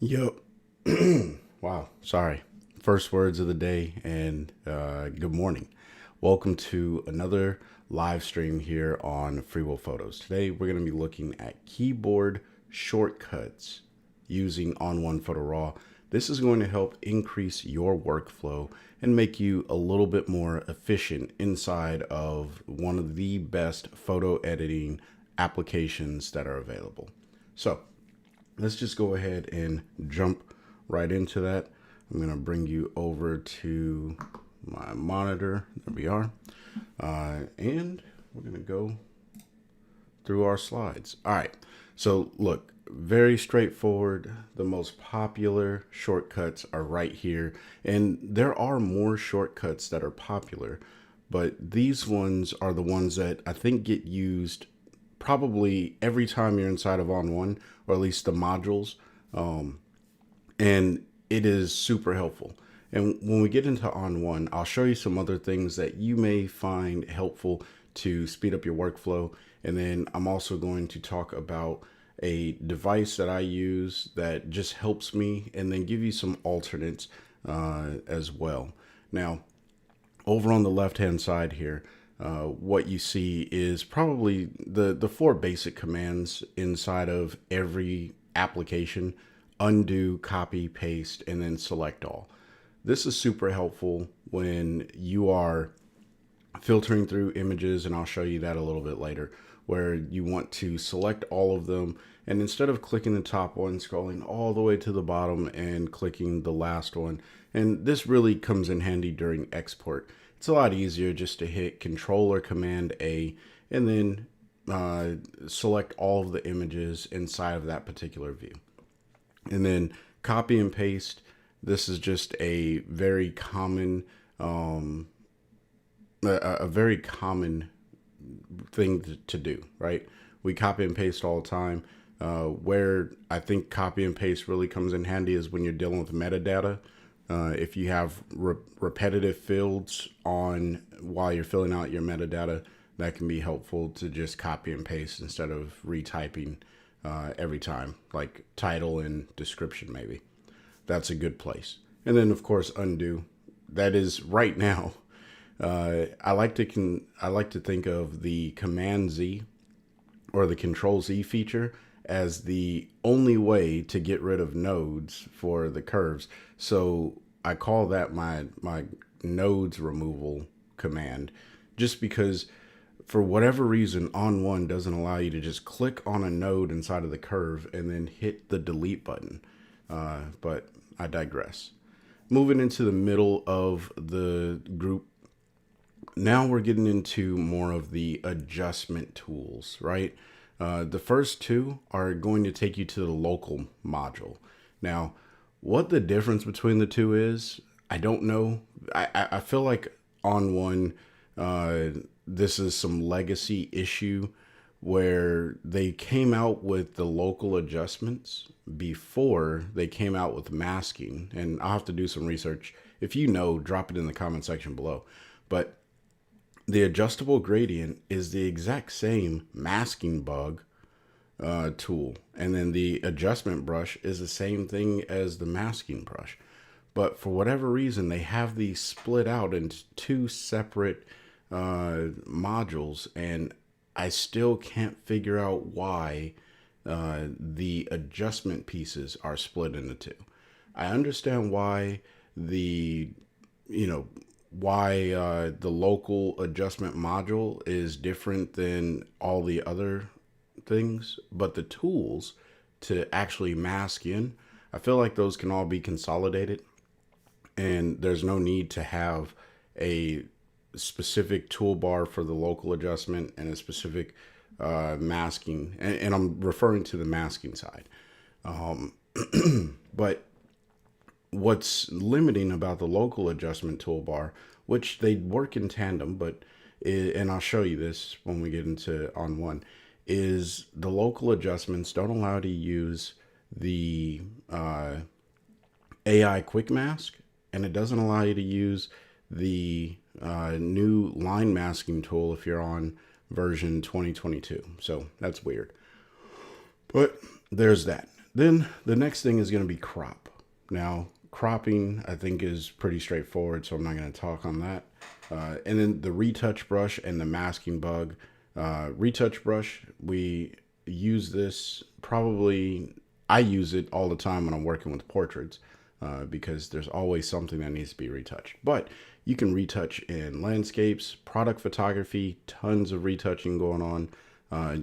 Yo, wow, sorry. First words of the day and good morning. Welcome to another live stream here on Free Will Photos. Today we're going to be looking at keyboard shortcuts using ON1 Photo Raw. This is going to help increase your workflow and make you a little bit more efficient inside of one of the best photo editing applications that are available. So, let's just go ahead and jump right into that. I'm going to bring you over to my monitor. There we are. And we're going to go through our slides. All right. So look, very straightforward. The most popular shortcuts are right here. And there are more shortcuts that are popular, but these ones are the ones that I think get used probably every time you're inside of ON1, or at least the modules. And it is super helpful. And when we get into ON1, I'll show you some other things that you may find helpful to speed up your workflow. And then I'm also going to talk about a device that I use that just helps me, and then give you some alternates as well. Now, over on the left-hand side here, what you see is probably the four basic commands inside of every application: undo, copy, paste, and then select all. This is super helpful when you are filtering through images, and I'll show you that a little bit later, where you want to select all of them, and instead of clicking the top one, scrolling all the way to the bottom and clicking the last one. And this really comes in handy during export. It's a lot easier just to hit Control or Command A and then select all of the images inside of that particular view. And then copy and paste. This is just a very common thing to do, right? We copy and paste all the time. Where I think copy and paste really comes in handy is when you're dealing with metadata. If you have repetitive fields on while you're filling out your metadata, that can be helpful to just copy and paste instead of retyping every time, like title and description maybe. That's a good place. And then of course undo. That is right now. I like to think of the Command Z or the Control Z feature as the only way to get rid of nodes for the curves. So I call that my nodes removal command, just because for whatever reason ON1 doesn't allow you to just click on a node inside of the curve and then hit the delete button. But I digress. Moving into the middle of the group, now we're getting into more of the adjustment tools, right? The first two are going to take you to the local module. Now, what the difference between the two is, I don't know. I feel like ON1, this is some legacy issue where they came out with the local adjustments before they came out with masking. And I'll have to do some research. If you know, drop it in the comment section below. But the adjustable gradient is the exact same masking bug tool. And then the adjustment brush is the same thing as the masking brush. But for whatever reason, they have these split out into two separate modules. And I still can't figure out why the adjustment pieces are split into two. I understand why the local adjustment module is different than all the other things, but the tools to actually mask in, I feel like those can all be consolidated, and there's no need to have a specific toolbar for the local adjustment and a specific masking, and I'm referring to the masking side. But what's limiting about the local adjustment toolbar, which they work in tandem, and I'll show you this when we get into ON1, is the local adjustments don't allow you to use the AI quick mask, and it doesn't allow you to use the new line masking tool if you're on version 2022. So that's weird. But there's that. Then the next thing is going to be crop. Now, cropping I think is pretty straightforward, so I'm not going to talk on that. And then the retouch brush and the masking bug. Retouch brush, we use this probably, I use it all the time when I'm working with portraits because there's always something that needs to be retouched. But you can retouch in landscapes, product photography, tons of retouching going on.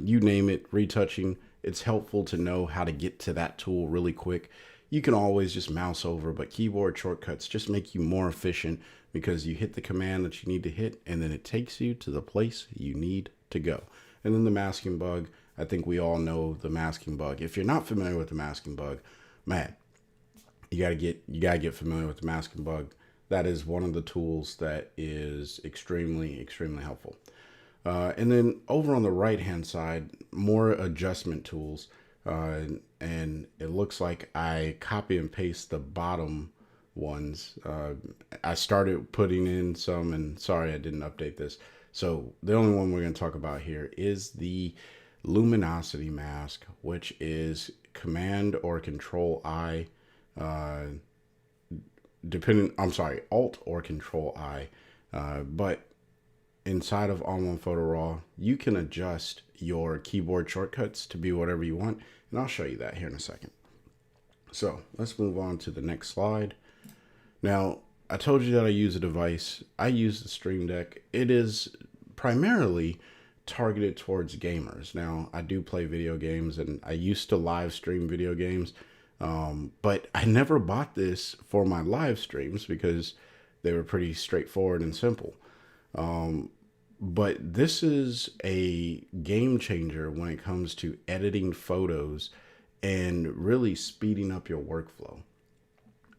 You name it, retouching. It's helpful to know how to get to that tool really quick. You can always just mouse over, but keyboard shortcuts just make you more efficient because you hit the command that you need to hit and then it takes you to the place you need to go. And then the masking bug, I think we all know the masking bug. If you're not familiar with the masking bug, man, you gotta get familiar with the masking bug. That is one of the tools that is extremely, extremely helpful. And then over on the right hand side, more adjustment tools. And it looks like I copy and paste the bottom ones. I started putting in some, and sorry I didn't update this. So the only one we're going to talk about here is the luminosity mask, which is Command or Control I, Alt or Control I. But inside of ON1 Photo Raw, you can adjust your keyboard shortcuts to be whatever you want, and I'll show you that here in a second. So let's move on to the next slide. Now, I told you that I use a device. I use the Stream Deck. It is primarily targeted towards gamers. Now, I do play video games, and I used to live stream video games, but I never bought this for my live streams because they were pretty straightforward and simple. But this is a game changer when it comes to editing photos and really speeding up your workflow.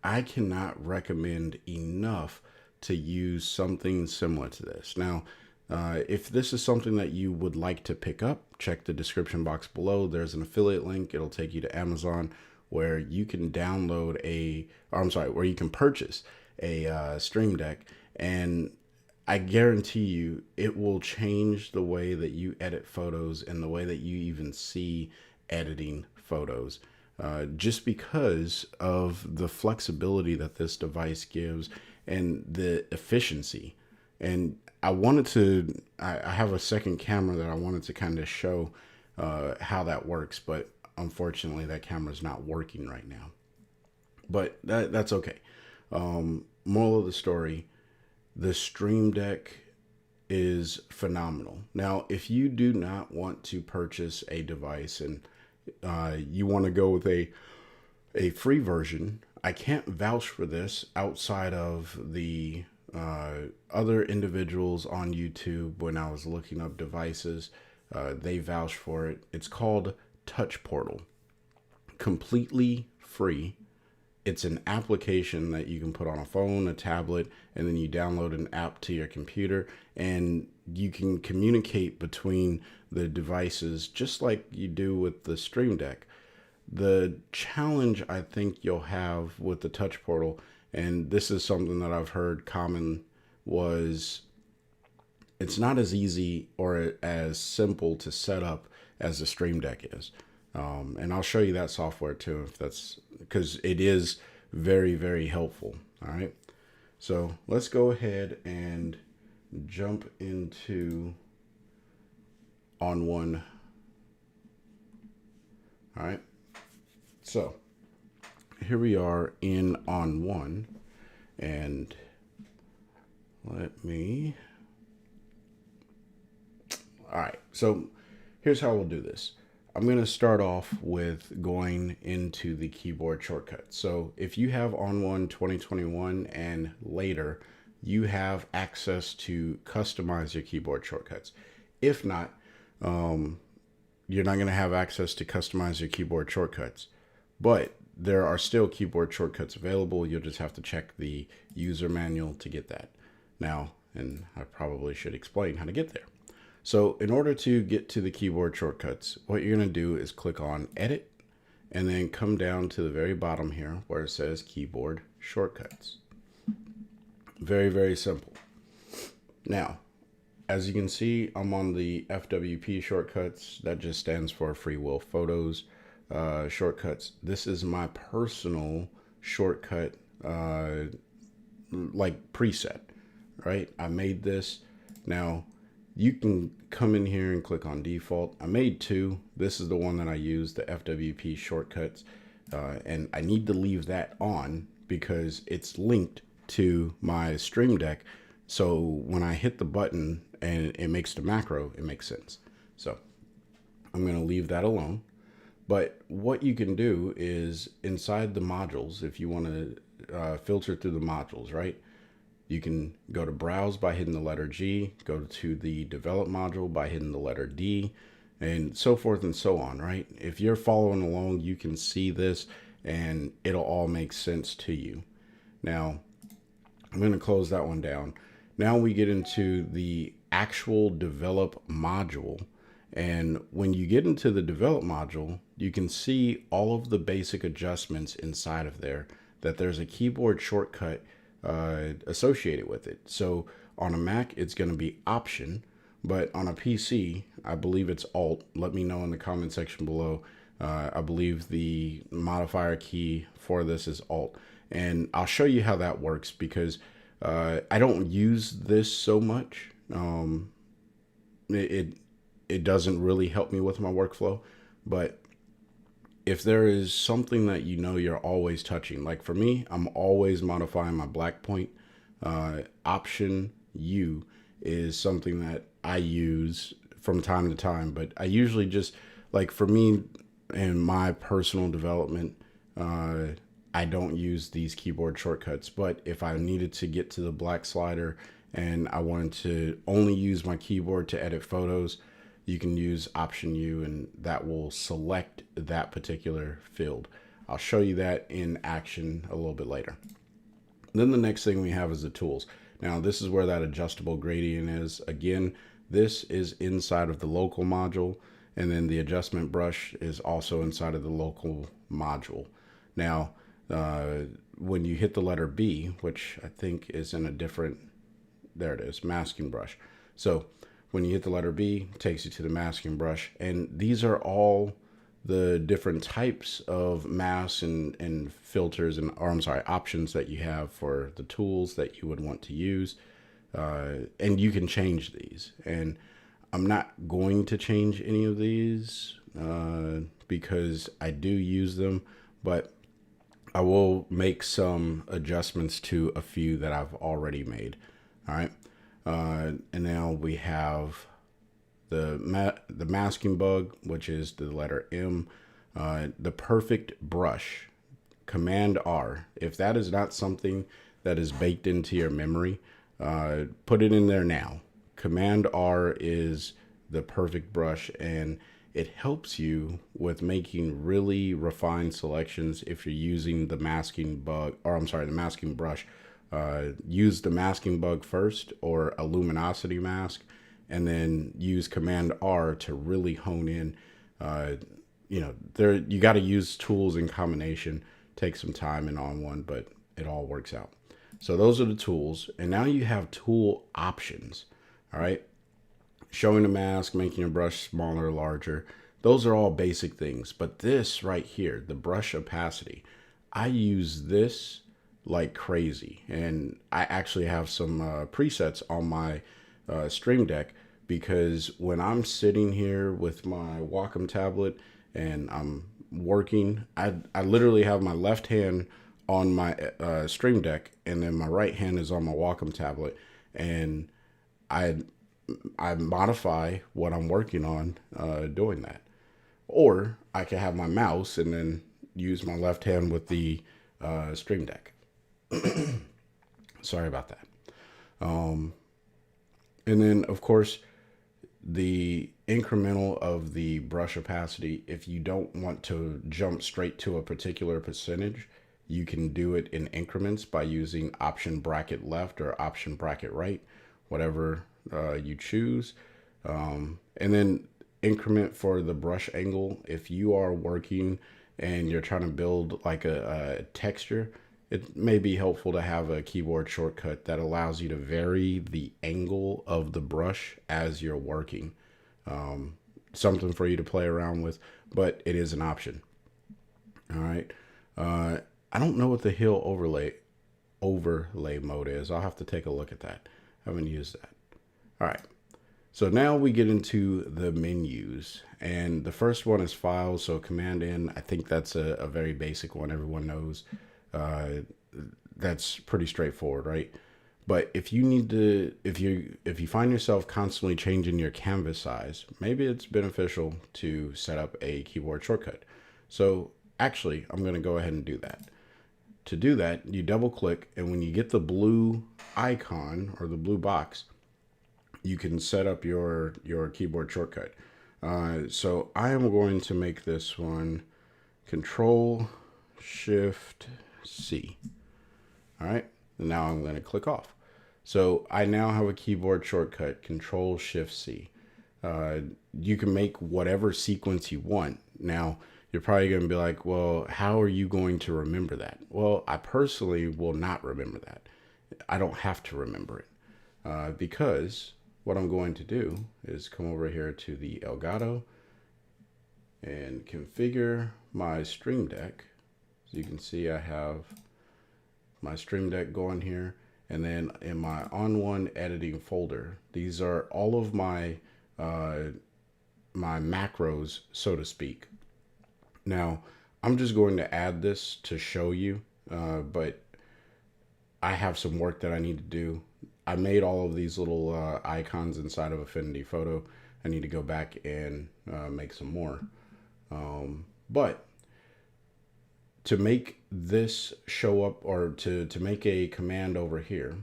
I cannot recommend enough to use something similar to this. Now, if this is something that you would like to pick up, check the description box below. There's an affiliate link. It'll take you to Amazon where you can where you can purchase a Stream Deck, and I guarantee you it will change the way that you edit photos and the way that you even see editing photos. Just because of the flexibility that this device gives and the efficiency. And I have a second camera that I wanted to kind of show how that works, but unfortunately that camera is not working right now. But that's okay. Moral of the story, the Stream Deck is phenomenal. Now, if you do not want to purchase a device and you want to go with a free version, I can't vouch for this outside of the other individuals on YouTube. When I was looking up devices, they vouch for it. It's called Touch Portal. Completely free. It's an application that you can put on a phone, a tablet, and then you download an app to your computer, and you can communicate between the devices just like you do with the Stream Deck. The challenge I think you'll have with the Touch Portal, and this is something that I've heard common, was it's not as easy or as simple to set up as the Stream Deck is. And I'll show you that software too, if that's because it is very, very helpful. All right. So let's go ahead and jump into ON1. All right. So here we are in ON1, and let me. All right. So here's how we'll do this. I'm going to start off with going into the keyboard shortcuts. So if you have ON1 2021 and later, you have access to customize your keyboard shortcuts. If not, you're not going to have access to customize your keyboard shortcuts. But there are still keyboard shortcuts available. You'll just have to check the user manual to get that. Now, and I probably should explain how to get there. So in order to get to the keyboard shortcuts, what you're going to do is click on Edit and then come down to the very bottom here where it says Keyboard Shortcuts. Very, very simple. Now, as you can see, I'm on the FWP shortcuts. That just stands for Free Will Photos. shortcuts. This is my personal shortcut, like preset, right? I made this. Now you can come in here and click on default. I made two. This is the one that I use, the FWP shortcuts. And I need to leave that on because it's linked to my Stream Deck. So when I hit the button and it makes the macro, it makes sense. So I'm going to leave that alone. But what you can do is inside the modules, if you want to filter through the modules, right? You can go to browse by hitting the letter G, go to the develop module by hitting the letter D, and so forth and so on, right? If you're following along, you can see this and it'll all make sense to you. Now, I'm going to close that one down. Now we get into the actual develop module. And when you get into the develop module, you can see all of the basic adjustments inside of there, that there's a keyboard shortcut associated with it. So on a Mac, it's going to be Option, but on a PC, I believe it's Alt. Let me know in the comment section below. I believe the modifier key for this is Alt, and I'll show you how that works because I don't use this so much. It doesn't really help me with my workflow, but if there is something that you know you're always touching, like for me, I'm always modifying my black point. Option U is something that I use from time to time, but I usually just, like for me and my personal development, I don't use these keyboard shortcuts. But if I needed to get to the black slider and I wanted to only use my keyboard to edit photos, you can use Option U and that will select that particular field. I'll show you that in action a little bit later. Then the next thing we have is the tools. Now this is where that adjustable gradient is. Again, this is inside of the local module, and then the adjustment brush is also inside of the local module. Now, when you hit the letter B, which I think is in a different, there it is, masking brush. So when you hit the letter B, it takes you to the masking brush. And these are all the different types of masks and filters and, or I'm sorry, options that you have for the tools that you would want to use. And you can change these. And I'm not going to change any of these because I do use them, but I will make some adjustments to a few that I've already made. All right. And now we have the masking bug, which is the letter M, the perfect brush, Command R. If that is not something that is baked into your memory, put it in there now. Command R is the perfect brush, and it helps you with making really refined selections if you're using the masking bug, or I'm sorry, the masking brush. Use the masking bug first or a luminosity mask, and then use Command R to really hone in. You know, you got to use tools in combination. Take some time in ON1, but it all works out. So those are the tools, and now you have tool options. All right, showing the mask, making your brush smaller or larger. Those are all basic things, but this right here, the brush opacity, I use this like crazy, and I actually have some presets on my Stream Deck, because when I'm sitting here with my Wacom tablet and I'm working, I literally have my left hand on my Stream Deck, and then my right hand is on my Wacom tablet, and I modify what I'm working on doing that. Or I can have my mouse and then use my left hand with the Stream Deck. Sorry about that. And then of course the incremental of the brush opacity, if you don't want to jump straight to a particular percentage, you can do it in increments by using Option bracket left or Option bracket right, whatever you choose. And then increment for the brush angle. If you are working and you're trying to build like a texture, it may be helpful to have a keyboard shortcut that allows you to vary the angle of the brush as you're working. Something for you to play around with, but it is an option. All right. I don't know what the hill overlay mode is. I'll have to take a look at that. I haven't used that. All right. So now we get into the menus, and the first one is files. So Command N, I think that's a very basic one. Everyone knows. That's pretty straightforward, right? But if you need to, if you find yourself constantly changing your canvas size, maybe it's beneficial to set up a keyboard shortcut. So actually, I'm going to go ahead and do that. To do that, you double click, and when you get the blue icon or the blue box, you can set up your keyboard shortcut. So I am going to make this one Control Shift C. All right, and now I'm going to click off. So I now have a keyboard shortcut, Control Shift C. You can make whatever sequence you want. Now, you're probably going to be like, well, how are you going to remember that? Well, I personally will not remember that. I don't have to remember it because what I'm going to do is come over here to the Elgato and configure my Stream Deck. As you can see, I have my Stream Deck going here. And then in my ON1 editing folder, these are all of my my macros, so to speak. Now, I'm just going to add this to show you, but I have some work that I need to do. I made all of these little icons inside of Affinity Photo. I need to go back and make some more. But to make this show up, or to make a command over here,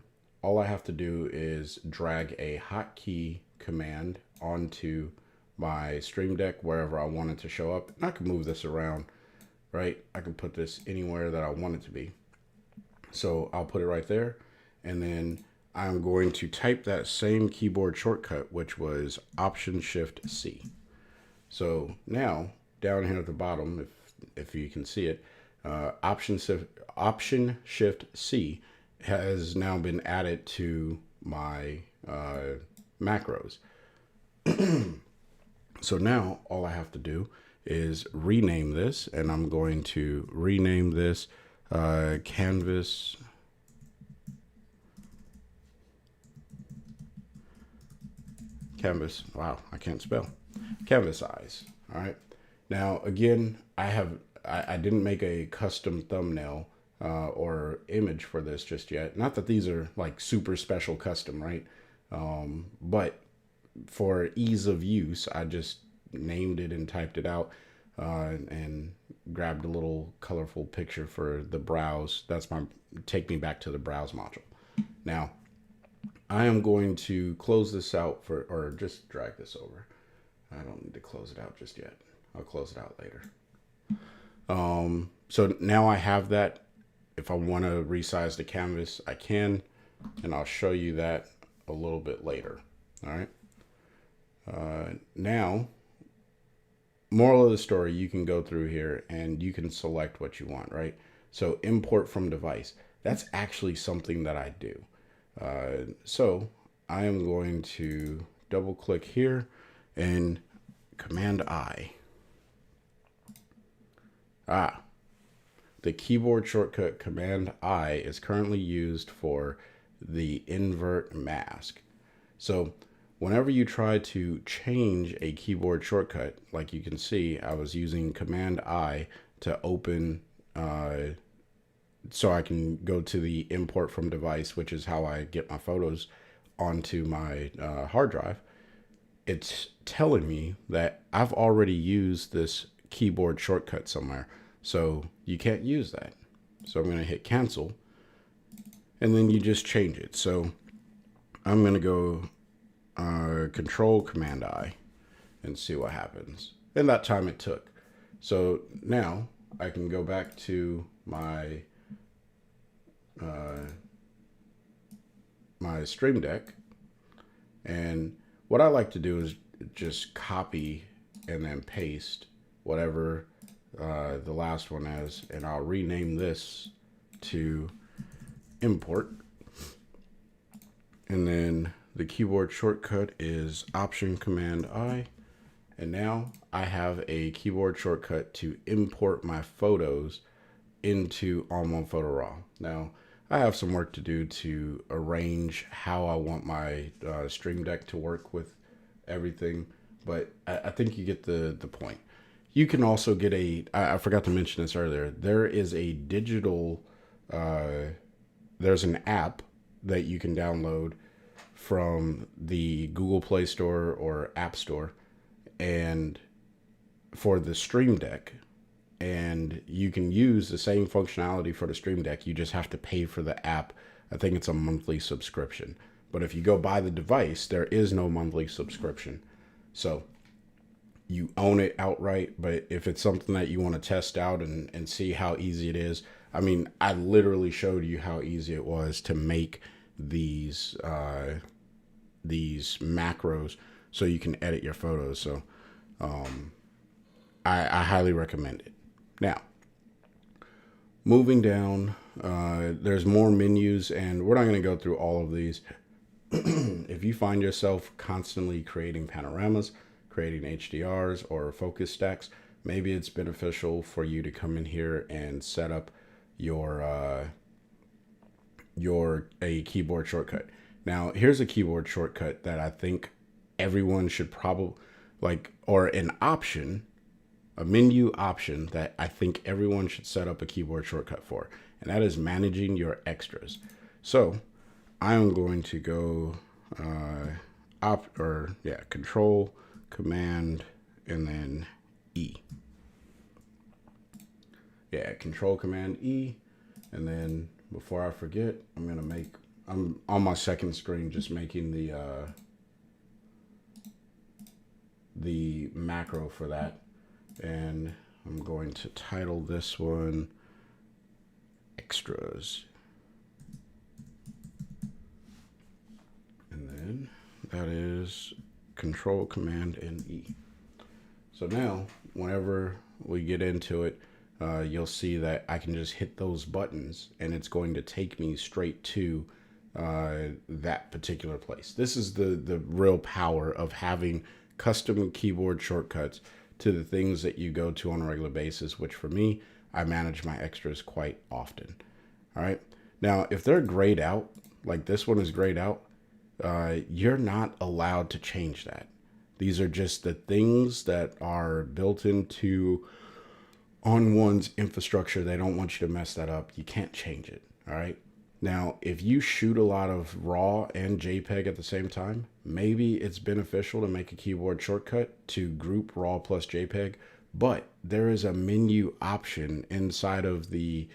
all I have to do is drag a hotkey command onto my Stream Deck wherever I want it to show up. And I can move this around, right? I can put this anywhere that I want it to be. So I'll put it right there. And then I'm going to type that same keyboard shortcut, which was Option Shift C. So now down here at the bottom, if you can see it, Option Shift C has now been added to my macros. So now all I have to do is rename this, and I'm going to rename this Canvas wow, I can't spell. Canvas size. All right. Now again, I didn't make a custom thumbnail or image for this just yet. Not that these are like super special custom, right? But for ease of use, I just named it and typed it out and grabbed a little colorful picture for the browse. That's my take me back to the browse module. Now, I am going to close this out or just drag this over. I don't need to close it out just yet. I'll close it out later. So now I have that. If I want to resize the canvas, I can, and I'll show you that a little bit later. All right. Now, moral of the story, you can go through here and you can select what you want, right? So import from device, that's actually something that I do. So I am going to double click here and Command I. The keyboard shortcut Command I is currently used for the invert mask. So whenever you try to change a keyboard shortcut, like you can see, I was using Command I to open, so I can go to the import from device, which is how I get my photos onto my hard drive. It's telling me that I've already used this keyboard shortcut somewhere, so you can't use that. So I'm going to hit cancel, and then you just change it. So I'm going to go Control Command I and see what happens. And that time it took. So now I can go back to my my Stream Deck, and what I like to do is just copy and then paste whatever the last one is, and I'll rename this to import, and then the keyboard shortcut is Option Command I, And now I have a keyboard shortcut to import my photos into ON1 Photo Raw. Now, I have some work to do to arrange how I want my Stream Deck to work with everything, but I think you get the point. You can also get I forgot to mention this earlier, there is a digital, there's an app that you can download from the Google Play Store or App Store, and for the Stream Deck, and you can use the same functionality for the Stream Deck. You just have to pay for the app. I think it's a monthly subscription. But if you go buy the device, there is no monthly subscription. So you own it outright. But if it's something that you want to test out and see how easy it is, I mean, I literally showed you how easy it was to make these macros so you can edit your photos. So I highly recommend it. Now, moving down, there's more menus, and we're not going to go through all of these. If you find yourself constantly creating panoramas, creating HDRs or focus stacks, maybe it's beneficial for you to come in here and set up a keyboard shortcut. Now, here's a keyboard shortcut that I think everyone should probably or an option, a menu option that I think everyone should set up a keyboard shortcut for, and that is managing your extras. So I'm going to go Control, Command, and then E. Yeah, Control, Command, E, and then before I forget, I'm on my second screen just making the macro for that. And I'm going to title this one Extras. And then that is Control, Command, and E. So now, whenever we get into it, you'll see that I can just hit those buttons and it's going to take me straight to that particular place. This is the real power of having custom keyboard shortcuts to the things that you go to on a regular basis, which for me, I manage my extras quite often. All right. Now, if they're grayed out, like this one is grayed out, you're not allowed to change that. These are just the things that are built into ON1's infrastructure. They don't want you to mess that up. You can't change it. All right. Now, if you shoot a lot of RAW and JPEG at the same time, maybe it's beneficial to make a keyboard shortcut to group RAW plus JPEG, but there is a menu option inside of the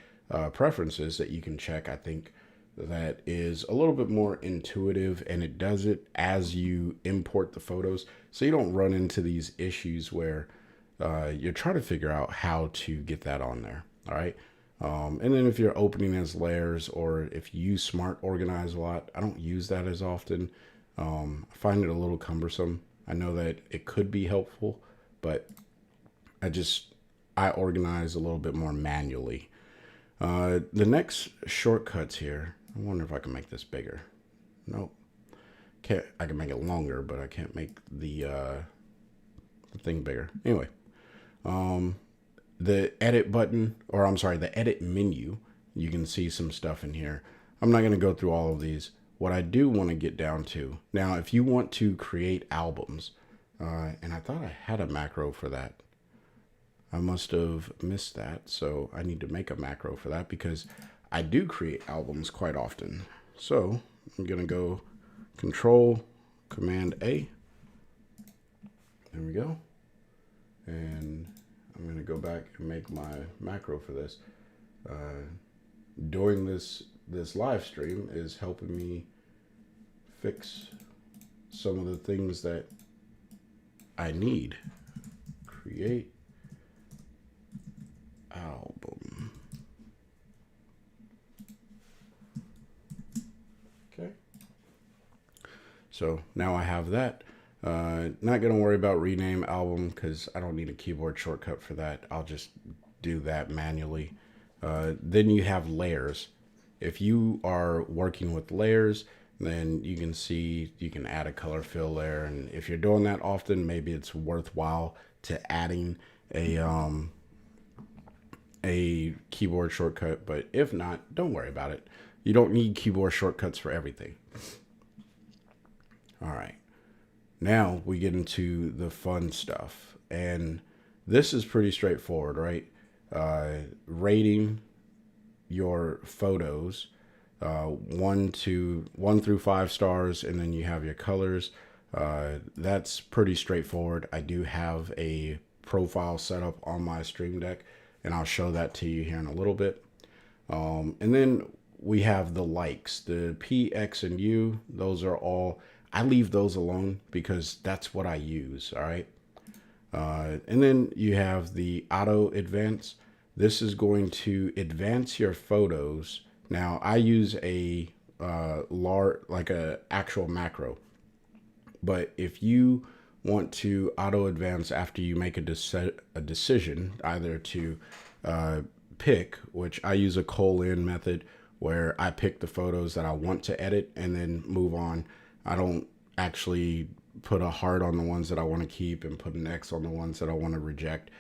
preferences that you can check, I think, that is a little bit more intuitive, and it does it as you import the photos, so you don't run into these issues where you're trying to figure out how to get that on there. All right. And then if you're opening as layers, or if you use Smart Organize a lot, I don't use that as often. I find it a little cumbersome. I know that it could be helpful, but I organize a little bit more manually. The next shortcuts here, I wonder if I can make this bigger. Nope. I can make it longer, but I can't make the thing bigger. Anyway, the edit button, or I'm sorry, the edit menu, you can see some stuff in here. I'm not going to go through all of these. What I do want to get down to, now if you want to create albums, and I thought I had a macro for that. I must have missed that, so I need to make a macro for that because I do create albums quite often. So I'm going to go Control, Command A. There we go. And I'm going to go back and make my macro for this. Doing this live stream is helping me fix some of the things that I need. Create album. Okay. So now I have that. Not going to worry about rename album because I don't need a keyboard shortcut for that. I'll just do that manually. Then you have layers. If you are working with layers, then you can see you can add a color fill there. And if you're doing that often, maybe it's worthwhile to adding a keyboard shortcut. But if not, don't worry about it. You don't need keyboard shortcuts for everything. All right. Now we get into the fun stuff. And this is pretty straightforward, right? Rating your photos, 1 through 5 stars, and then you have your colors. That's pretty straightforward. I do have a profile set up on my Stream Deck, and I'll show that to you here in a little bit. And then we have the likes, the P, X, and U. Those are all, I leave those alone because that's what I use. All right. And then you have the auto advance. This is going to advance your photos. Now I use a like a actual macro, but if you want to auto advance after you make a decision, either to pick, which I use a call-in method where I pick the photos that I want to edit and then move on. I don't actually put a heart on the ones that I want to keep and put an X on the ones that I want to reject.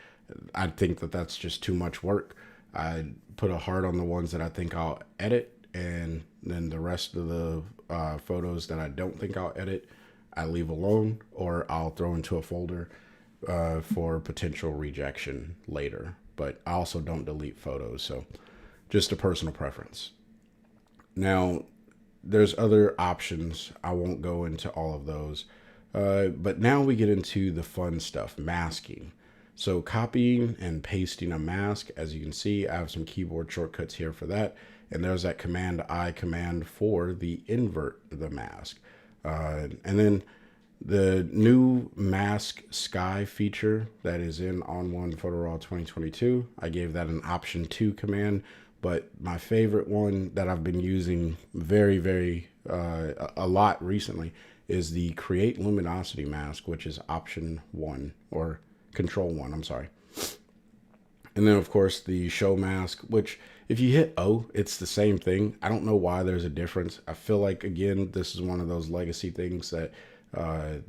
I think that that's just too much work. I put a heart on the ones that I think I'll edit, and then the rest of the photos that I don't think I'll edit, I leave alone, or I'll throw into a folder for potential rejection later. But I also don't delete photos, so just a personal preference. Now, there's other options. I won't go into all of those. But now we get into the fun stuff, masking. So copying and pasting a mask, as you can see, I have some keyboard shortcuts here for that. And there's that Command-I command for the invert the mask. And then the new mask sky feature that is in ON1 Photo Raw 2022, I gave that an option 2 command. But my favorite one that I've been using a lot recently is the create luminosity mask, which is option 1 or control 1, I'm sorry. And then of course the show mask, which if you hit O, it's the same thing. I don't know why there's a difference. I feel like, again, this is one of those legacy things that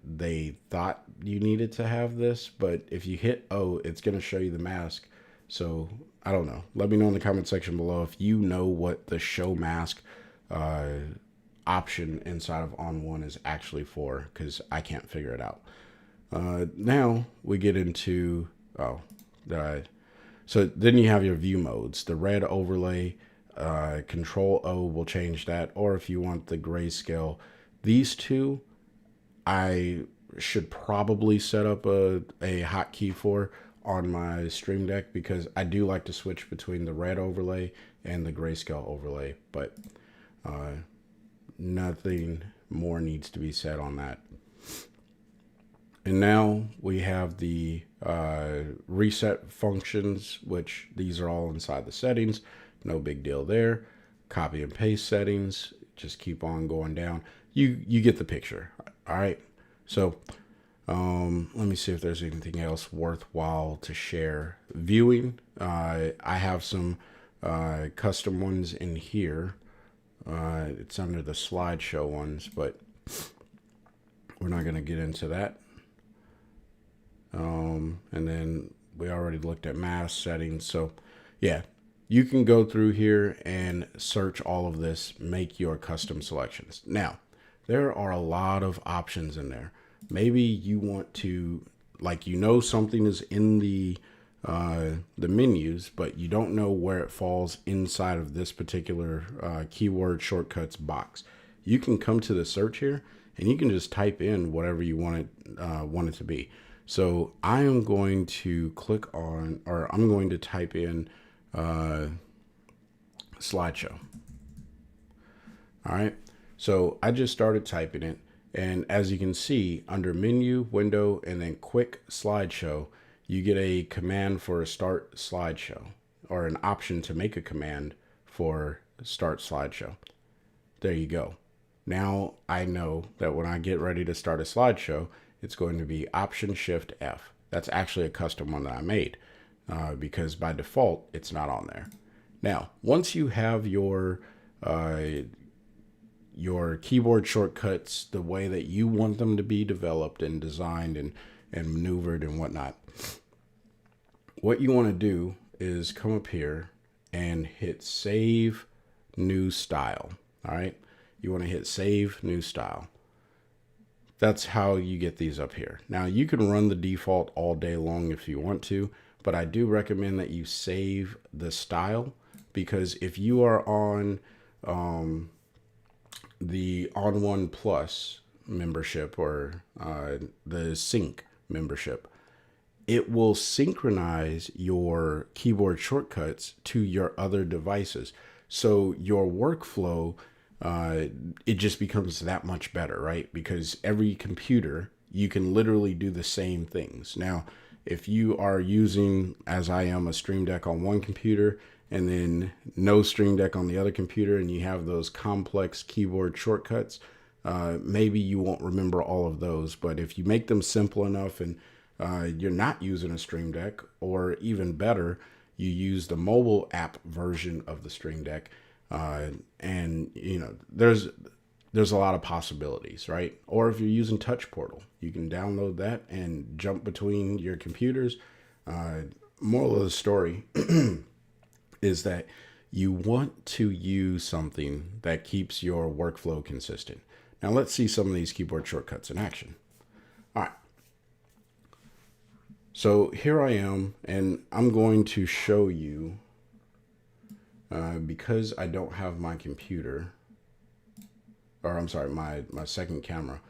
they thought you needed to have this, but if you hit O, it's going to show you the mask. So I don't know. Let me know in the comment section below if you know what the show mask option inside of ON1 is actually for, because I can't figure it out. Now we get into, so then you have your view modes. The red overlay, control O will change that, or if you want the grayscale. These two, I should probably set up a hotkey for on my Stream Deck, because I do like to switch between the red overlay and the grayscale overlay, but nothing more needs to be said on that. And now we have the reset functions, which these are all inside the settings. No big deal there. Copy and paste settings, just keep on going down. You get the picture. All right. So let me see if there's anything else worthwhile to share. Viewing, I have some custom ones in here. It's under the slideshow ones, but we're not going to get into that. And then we already looked at mask settings. So yeah, you can go through here and search all of this, make your custom selections. Now, there are a lot of options in there. Maybe you want to, like, something is in the menus, but you don't know where it falls inside of this particular keyword shortcuts box. You can come to the search here and you can just type in whatever you want it to be. So I am going to click on, or I'm going to type in slideshow. All right. So I just started typing it. And as you can see, under menu, window, and then quick slideshow, you get a command for a start slideshow, or an option to make a command for start slideshow. There you go. Now I know that when I get ready to start a slideshow, it's going to be option shift F. That's actually a custom one that I made because by default, it's not on there. Now, once you have your your keyboard shortcuts the way that you want them to be developed and designed and maneuvered and whatnot. What you want to do is come up here and hit Save New Style. All right. You want to hit Save New Style. That's how you get these up here. Now you can run the default all day long if you want to, but I do recommend that you save the style, because if you are on the ON1 Plus membership or the Sync membership, it will synchronize your keyboard shortcuts to your other devices. So your workflow, it just becomes that much better, right? Because every computer, you can literally do the same things. Now, if you are using, as I am, a Stream Deck on one computer and then no Stream Deck on the other computer, and you have those complex keyboard shortcuts, maybe you won't remember all of those. But if you make them simple enough and you're not using a Stream Deck, or even better, you use the mobile app version of the Stream Deck, and you know, there's a lot of possibilities, right? Or if you're using Touch Portal, you can download that and jump between your computers. Moral of the story is that you want to use something that keeps your workflow consistent. Now let's see some of these keyboard shortcuts in action. All right. So here I am, and I'm going to show you, because I don't have my computer, or I'm sorry, my second camera,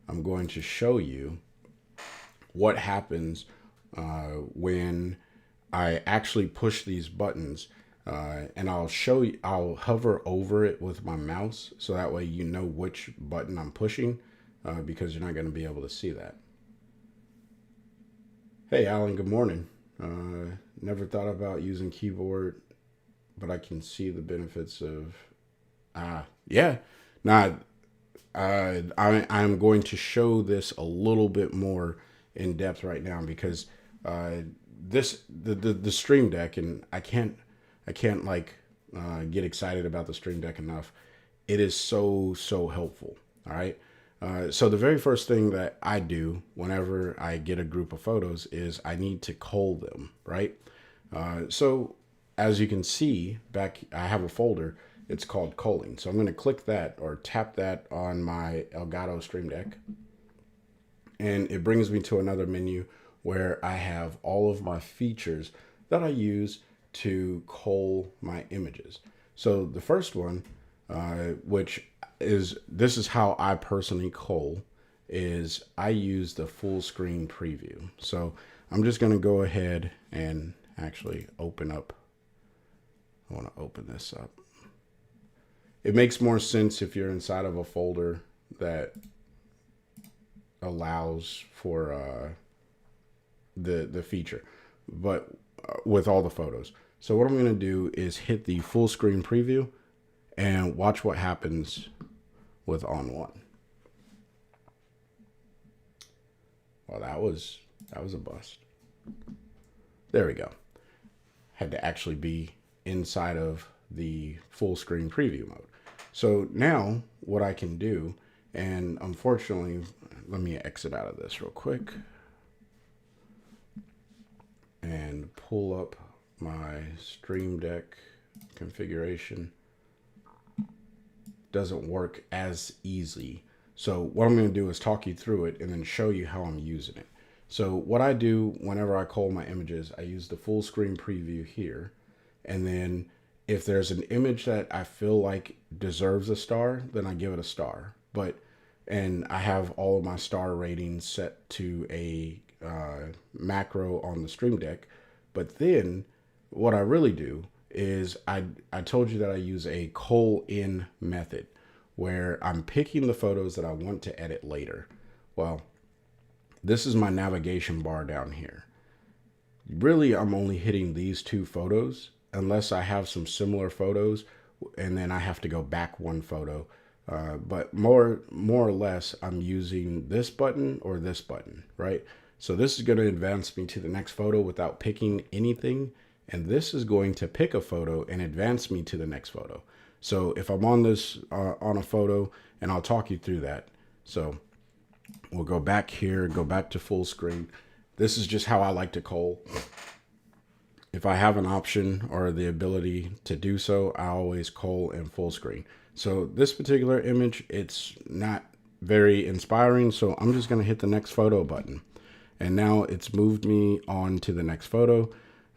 I'm going to show you what happens when I actually push these buttons, and I'll hover over it with my mouse, so that way you know which button I'm pushing, because you're not going to be able to see that. Hey Alan, good morning. Never thought about using keyboard, but I can see the benefits of, yeah. Now, I'm going to show this a little bit more in depth right now, because the Stream Deck, and I can't like get excited about the Stream Deck enough. It is so helpful. All right. So the very first thing that I do whenever I get a group of photos is I need to cull them, right? So as you can see back, I have a folder. It's called culling. So I'm going to click that or tap that on my Elgato Stream Deck, and it brings me to another menu where I have all of my features that I use to cull my images. So the first one, this is how I personally cull, is I use the full screen preview. So I'm just going to go ahead and actually open up. I want to open this up. It makes more sense if you're inside of a folder that allows for the feature, but with all the photos. So what I'm going to do is hit the full screen preview and watch what happens with ON1. Well, that was a bust. There we go. Had to actually be inside of the full screen preview mode. So now what I can do, and unfortunately, let me exit out of this real quick and pull up my Stream Deck configuration. Doesn't work as easy. So what I'm going to do is talk you through it and then show you how I'm using it. So what I do whenever I cull my images, I use the full screen preview here. And then if there's an image that I feel like deserves a star, then I give it a star. And I have all of my star ratings set to a macro on the Stream Deck. But then what I really do is I told you that I use a cull in method where I'm picking the photos that I want to edit later. Well, this is my navigation bar down here. Really, I'm only hitting these two photos unless I have some similar photos, and then I have to go back one photo. But more or less, I'm using this button or this button, right? So this is going to advance me to the next photo without picking anything. And this is going to pick a photo and advance me to the next photo. So if I'm on this, on a photo, and I'll talk you through that. So we'll go back here, go back to full screen. This is just how I like to cull. If I have an option or the ability to do so, I always cull in full screen. So this particular image, it's not very inspiring, so I'm just going to hit the next photo button. And now it's moved me on to the next photo.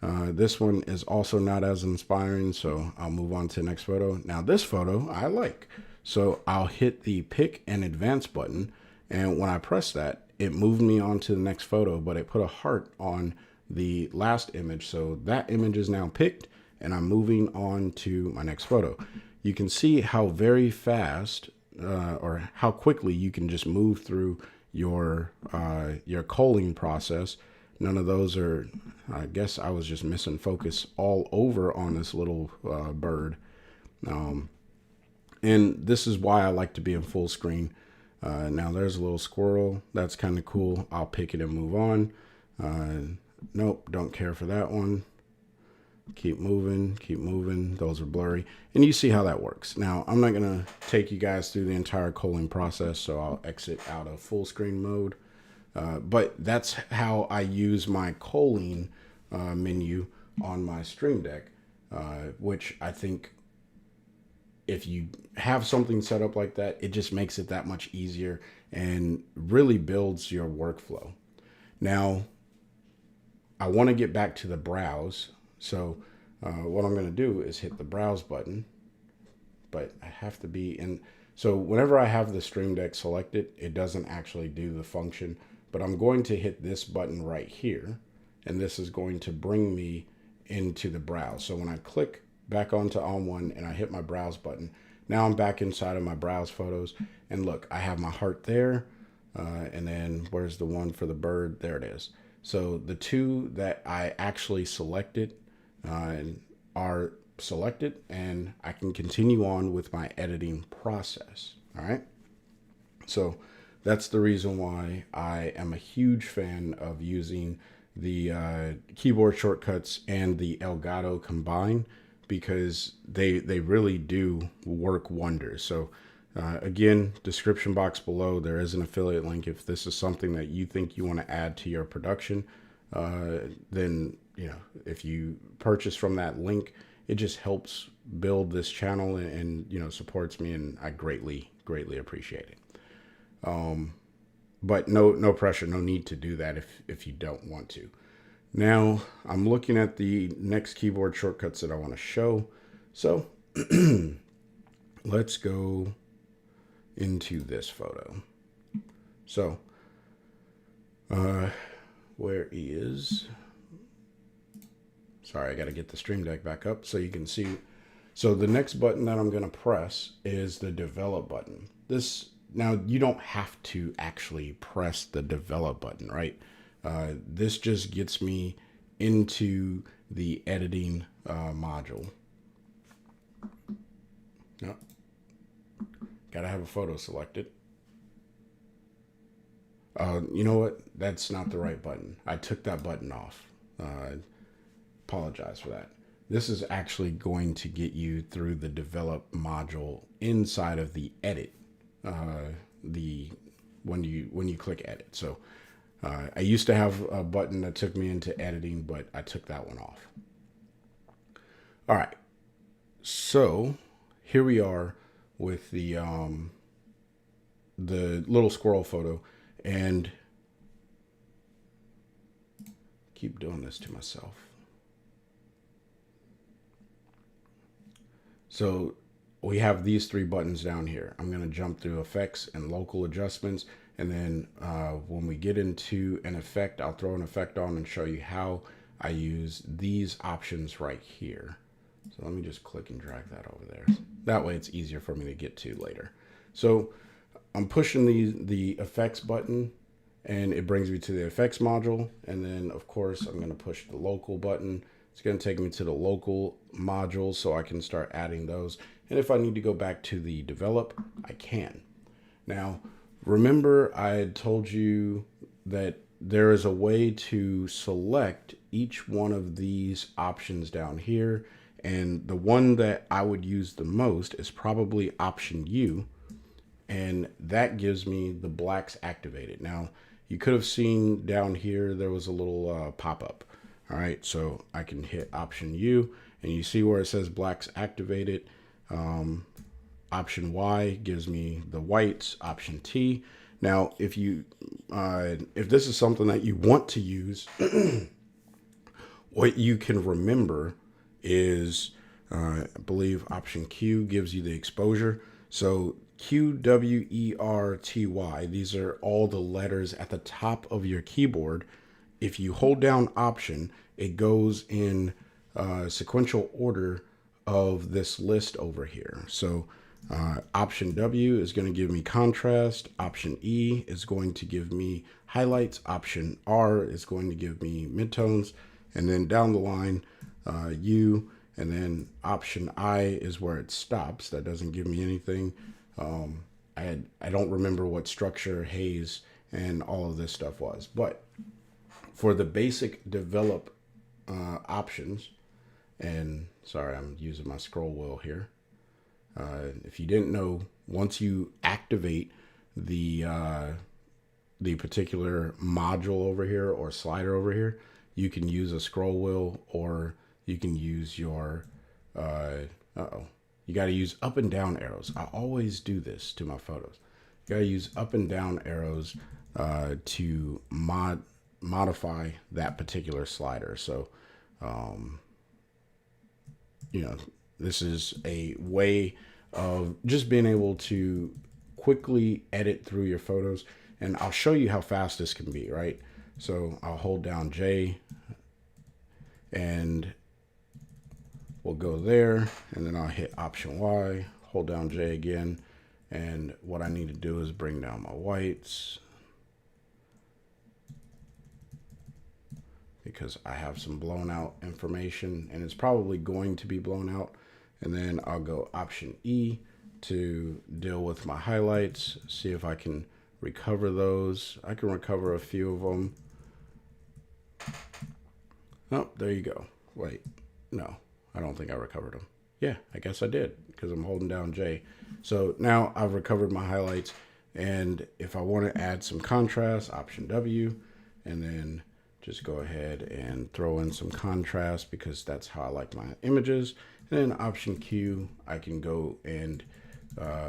This one is also not as inspiring, so I'll move on to the next photo. Now this photo I like, so I'll hit the pick and advance button, and when I press that, it moved me on to the next photo, but it put a heart on the last image, so that image is now picked, and I'm moving on to my next photo. You can see how very fast or how quickly you can just move through your culling process. None of those are, I guess I was just missing focus all over on this little bird. And this is why I like to be in full screen. Now there's a little squirrel. That's kind of cool. I'll pick it and move on. Nope, don't care for that one. Keep moving, keep moving. Those are blurry. And you see how that works. Now, I'm not going to take you guys through the entire culling process, so I'll exit out of full screen mode. But that's how I use my culling menu on my Stream Deck, which I think if you have something set up like that, it just makes it that much easier and really builds your workflow. Now, I want to get back to the browse. So what I'm going to do is hit the browse button, but I have to be in. So whenever I have the Stream Deck selected, it doesn't actually do the function, but I'm going to hit this button right here, and this is going to bring me into the browse. So when I click back onto ON1 and I hit my browse button, now I'm back inside of my browse photos, and look, I have my heart there, and then where's the one for the bird? There it is. So the two that I actually selected are selected, and I can continue on with my editing process. All right. So that's the reason why I am a huge fan of using the keyboard shortcuts and the Elgato combined, because they really do work wonders. So again, description box below, there is an affiliate link. If this is something that you think you want to add to your production, then, you know, if you purchase from that link, it just helps build this channel and you know, supports me, and I greatly appreciate it. But no pressure, no need to do that if you don't want to. Now I'm looking at the next keyboard shortcuts that I want to show. So let's go into this photo. So where is, sorry, I got to get the Stream Deck back up so you can see. So the next button that I'm going to press is the develop button. This, now you don't have to actually press the develop button, right? This just gets me into the editing module. No, gotta have a photo selected. You know what? That's not the right button. I took that button off. Apologize for that. This is actually going to get you through the develop module inside of the edit. When you click edit. So I used to have a button that took me into editing, but I took that one off. All right. So here we are with the little squirrel photo, and keep doing this to myself. So we have these three buttons down here. I'm going to jump through effects and local adjustments. And then when we get into an effect, I'll throw an effect on and show you how I use these options right here. So let me just click and drag that over there. That way it's easier for me to get to later. So I'm pushing the effects button, and it brings me to the effects module. And then of course I'm going to push the local button. It's going to take me to the local module so I can start adding those. And if I need to go back to the develop, I can. Now, remember I had told you that there is a way to select each one of these options down here And the one that I would use the most is probably Option U, and that gives me the blacks activated. Now, you could have seen down here there was a little pop-up. All right, so I can hit Option U, and you see where it says blacks activated. Option Y gives me the whites. Option T. Now, if this is something that you want to use, what you can remember is, I believe Option Q gives you the exposure. So QWERTY, these are all the letters at the top of your keyboard. If you hold down Option, it goes in sequential order of this list over here. So Option W is going to give me contrast. Option E is going to give me highlights. Option R is going to give me midtones. And then down the line, U, and then Option I is where it stops. That doesn't give me anything. I don't remember what structure, haze, and all of this stuff was. But for the basic develop options, and sorry, I'm using my scroll wheel here. If you didn't know, once you activate the particular module over here or slider over here, you can use a scroll wheel, or you can use your you got to use up and down arrows. I always do this to my photos. You got to use up and down arrows to modify that particular slider. So this is a way of just being able to quickly edit through your photos, and I'll show you how fast this can be, right? So I'll hold down J, and we'll go there, and then I'll hit Option Y, hold down J again, and what I need to do is bring down my whites, because I have some blown out information, and it's probably going to be blown out. And then I'll go Option E to deal with my highlights, see if I can recover those. I can recover a few of them. Oh, there you go. Wait, no, I don't think I recovered them. Yeah, I guess I did, because I'm holding down J. So now I've recovered my highlights, and if I want to add some contrast, Option W, and then just go ahead and throw in some contrast, because that's how I like my images. And then Option Q, I can go and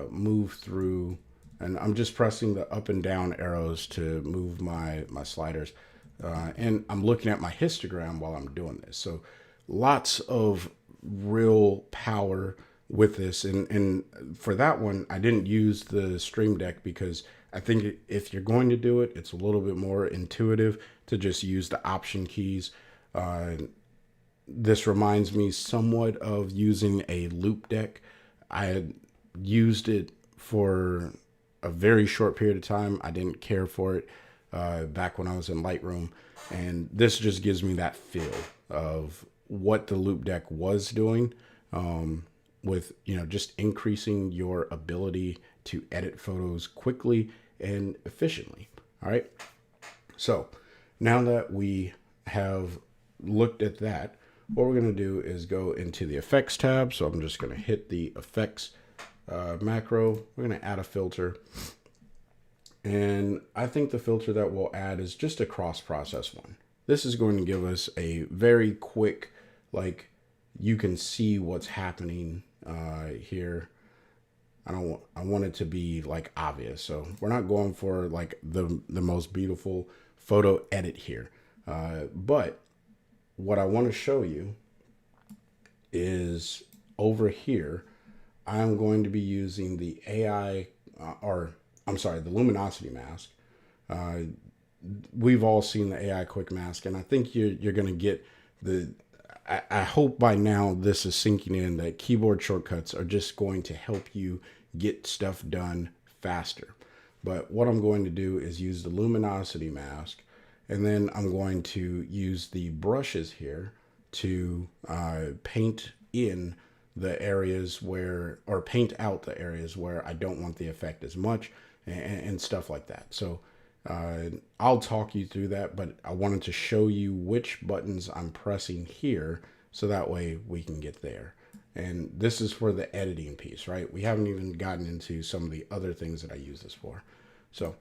move through, and I'm just pressing the up and down arrows to move my sliders. And I'm looking at my histogram while I'm doing this. So lots of real power with this. And for that one, I didn't use the Stream Deck, because I think if you're going to do it, it's a little bit more intuitive to just use the Option keys. This reminds me somewhat of using a loop deck. I had used it for a very short period of time. I didn't care for it back when I was in Lightroom. And this just gives me that feel of what the loop deck was doing, with, just increasing your ability to edit photos quickly and efficiently. All right. So now that we have looked at that, what we're going to do is go into the effects tab. So I'm just going to hit the effects macro. We're going to add a filter. And I think the filter that we'll add is just a cross process one. This is going to give us a very quick, like, you can see what's happening here. I want it to be like obvious. So we're not going for like the most beautiful photo edit here. But what I want to show you is over here, I'm going to be using the the luminosity mask. We've all seen the AI quick mask, and I think you're going to get I hope by now this is sinking in that keyboard shortcuts are just going to help you get stuff done faster. But what I'm going to do is use the luminosity mask, and then I'm going to use the brushes here to paint in the areas where, or paint out the areas where I don't want the effect as much, and stuff like that. So I'll talk you through that, but I wanted to show you which buttons I'm pressing here so that way we can get there. And this is for the editing piece, right? We haven't even gotten into some of the other things that I use this for. So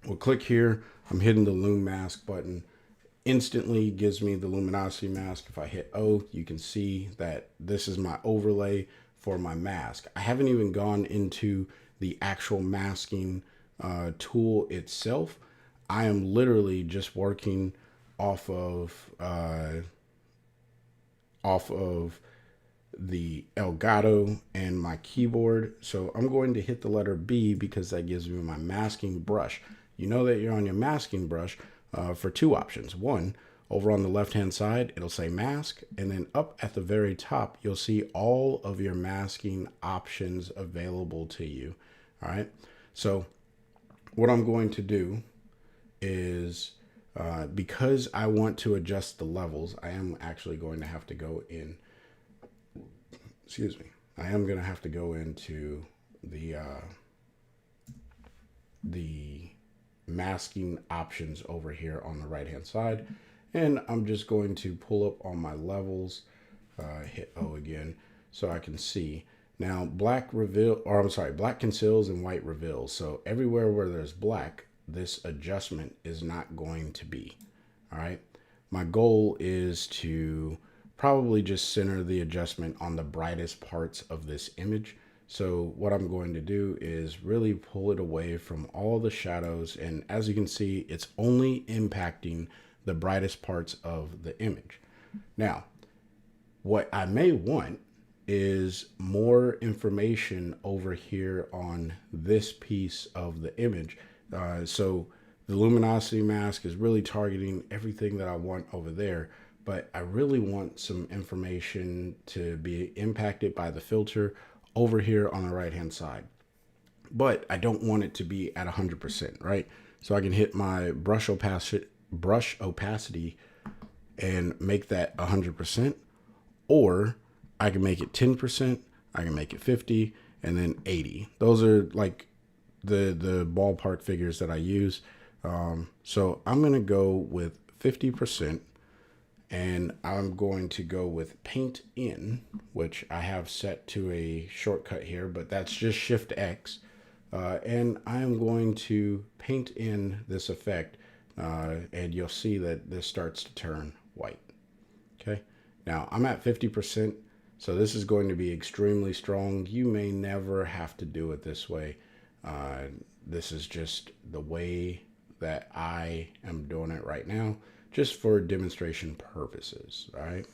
we'll click here. I'm hitting the Loom Mask button. Instantly gives me the luminosity mask. If I hit O, you can see that this is my overlay for my mask. I haven't even gone into the actual masking tool itself. I am literally just working off of the Elgato and my keyboard. So I'm going to hit the letter B because that gives me my masking brush. You know that you're on your masking brush for two options. One, over on the left hand side, it'll say mask, and then up at the very top, you'll see all of your masking options available to you. All right. So what I'm going to do is, because I want to adjust the levels, I am actually going to have to go in, excuse me, I am going to have to go into the masking options over here on the right hand side, and I'm just going to pull up on my levels, hit O again so I can see. Now black conceals and white reveals. So everywhere where there's black, this adjustment is not going to be. All right. My goal is to probably just center the adjustment on the brightest parts of this image. So what I'm going to do is really pull it away from all the shadows. And as you can see, it's only impacting the brightest parts of the image. Now, what I may want is more information over here on this piece of the image. So the luminosity mask is really targeting everything that I want over there, but I really want some information to be impacted by the filter over here on the right hand side. But I don't want it to be at 100%, right? So I can hit my brush opacity and make that 100%, or I can make it 10%, I can make it 50, and then 80. Those are like the ballpark figures that I use. So I'm going to go with 50%, and I'm going to go with paint in, which I have set to a shortcut here, but that's just Shift X. And I'm going to paint in this effect, and you'll see that this starts to turn white. Okay. Now I'm at 50%. So this is going to be extremely strong. You may never have to do it this way. This is just the way that I am doing it right now, just for demonstration purposes. All right.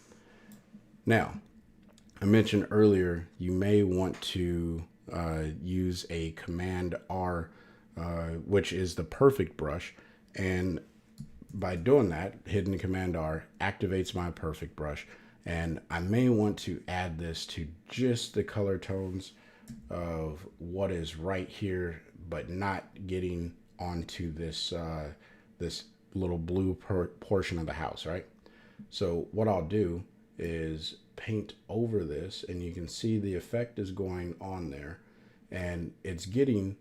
Now, I mentioned earlier, you may want to use a Command R, which is the perfect brush. And by doing that, hitting Command R activates my perfect brush. And I may want to add this to just the color tones of what is right here, but not getting onto this this little blue portion of the house, right? So what I'll do is paint over this, and you can see the effect is going on there, and it's getting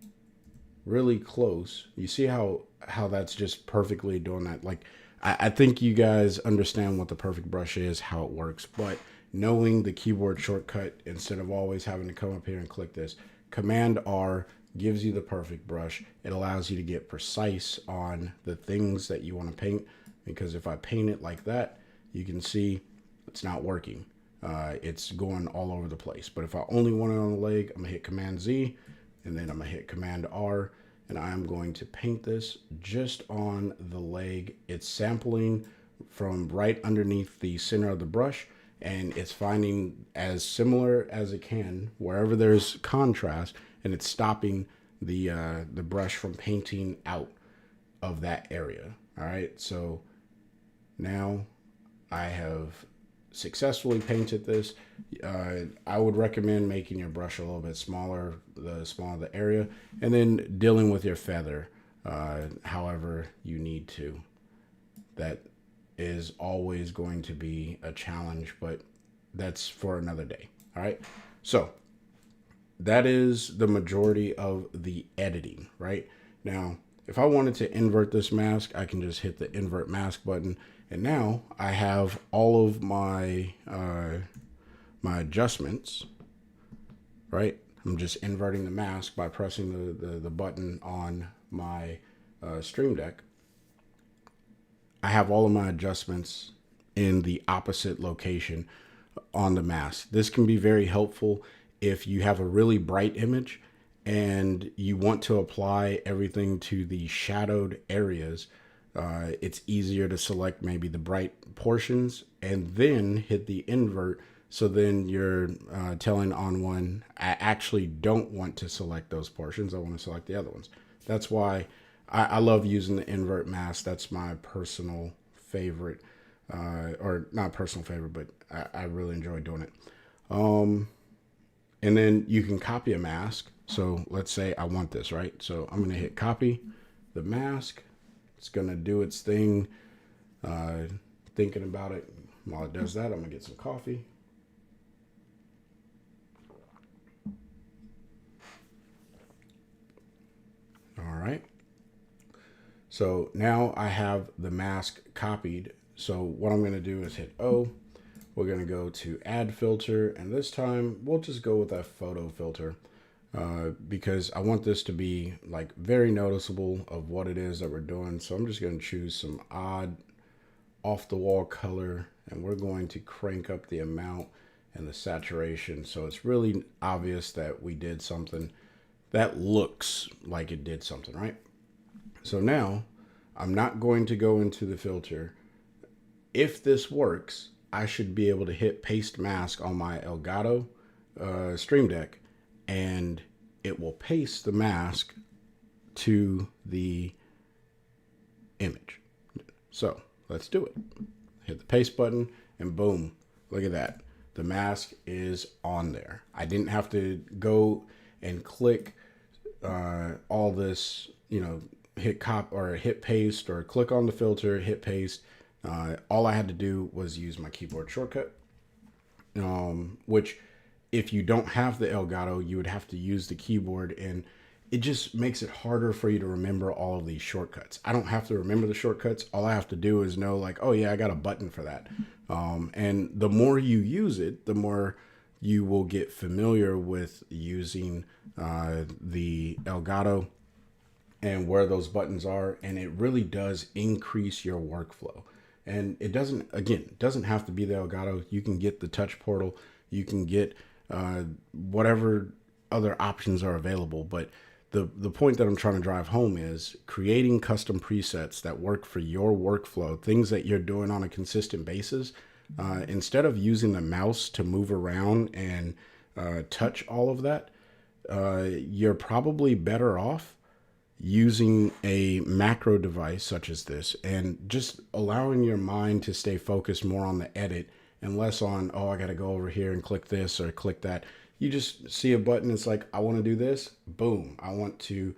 really close. You see how that's just perfectly doing that. Like, I think you guys understand what the perfect brush is, how it works, but knowing the keyboard shortcut, instead of always having to come up here and click this, Command R gives you the perfect brush. It allows you to get precise on the things that you want to paint, because if I paint it like that, you can see it's not working. It's going all over the place. But if I only want it on the leg, I'm gonna hit Command Z, and then I'm gonna hit Command R, and I'm going to paint this just on the leg. It's sampling from right underneath the center of the brush, and it's finding as similar as it can wherever there's contrast, and it's stopping the brush from painting out of that area. All right, so now I have successfully painted this. I would recommend making your brush a little bit smaller, the smaller the area, and then dealing with your feather however you need to. That is always going to be a challenge, but that's for another day. All right, so that is the majority of the editing. Right now, if I wanted to invert this mask, I can just hit the invert mask button, And now I have all of my my adjustments, right? I'm just inverting the mask by pressing the button on my Stream Deck. I have all of my adjustments in the opposite location on the mask. This can be very helpful if you have a really bright image and you want to apply everything to the shadowed areas. It's easier to select maybe the bright portions and then hit the invert. So then you're telling ON1, I actually don't want to select those portions. I want to select the other ones. That's why I love using the invert mask. That's my personal favorite, or not personal favorite, but I really enjoy doing it. And then you can copy a mask. So let's say I want this, right? So I'm going to hit copy the mask. It's going to do its thing. Thinking about it. While it does that, I'm going to get some coffee. All right. So now I have the mask copied. So what I'm going to do is hit O. We're going to go to add filter. And this time we'll just go with a photo filter because I want this to be like very noticeable of what it is that we're doing. So I'm just going to choose some odd off the wall color and we're going to crank up the amount and the saturation. So it's really obvious that we did something that looks like it did something, right? So now I'm not going to go into the filter. If this works, I should be able to hit paste mask on my Elgato Stream Deck and it will paste the mask to the image. So let's do it. Hit the paste button and boom, look at that. The mask is on there. I didn't have to go and click all this, you know, hit cop or hit paste or click on the filter, hit paste. All I had to do was use my keyboard shortcut, which if you don't have the Elgato, you would have to use the keyboard and it just makes it harder for you to remember all of these shortcuts. I don't have to remember the shortcuts. All I have to do is know like, oh yeah, I got a button for that. And the more you use it, the more you will get familiar with using the Elgato and where those buttons are. And it really does increase your workflow. And it doesn't, again, doesn't have to be the Elgato. You can get the touch portal. You can get whatever other options are available. But the point that I'm trying to drive home is creating custom presets that work for your workflow, things that you're doing on a consistent basis. Instead of using the mouse to move around and touch all of that, you're probably better off using a macro device such as this and just allowing your mind to stay focused more on the edit and less on, oh, I got to go over here and click this or click that. You just see a button. It's like, I want to do this. Boom. I want to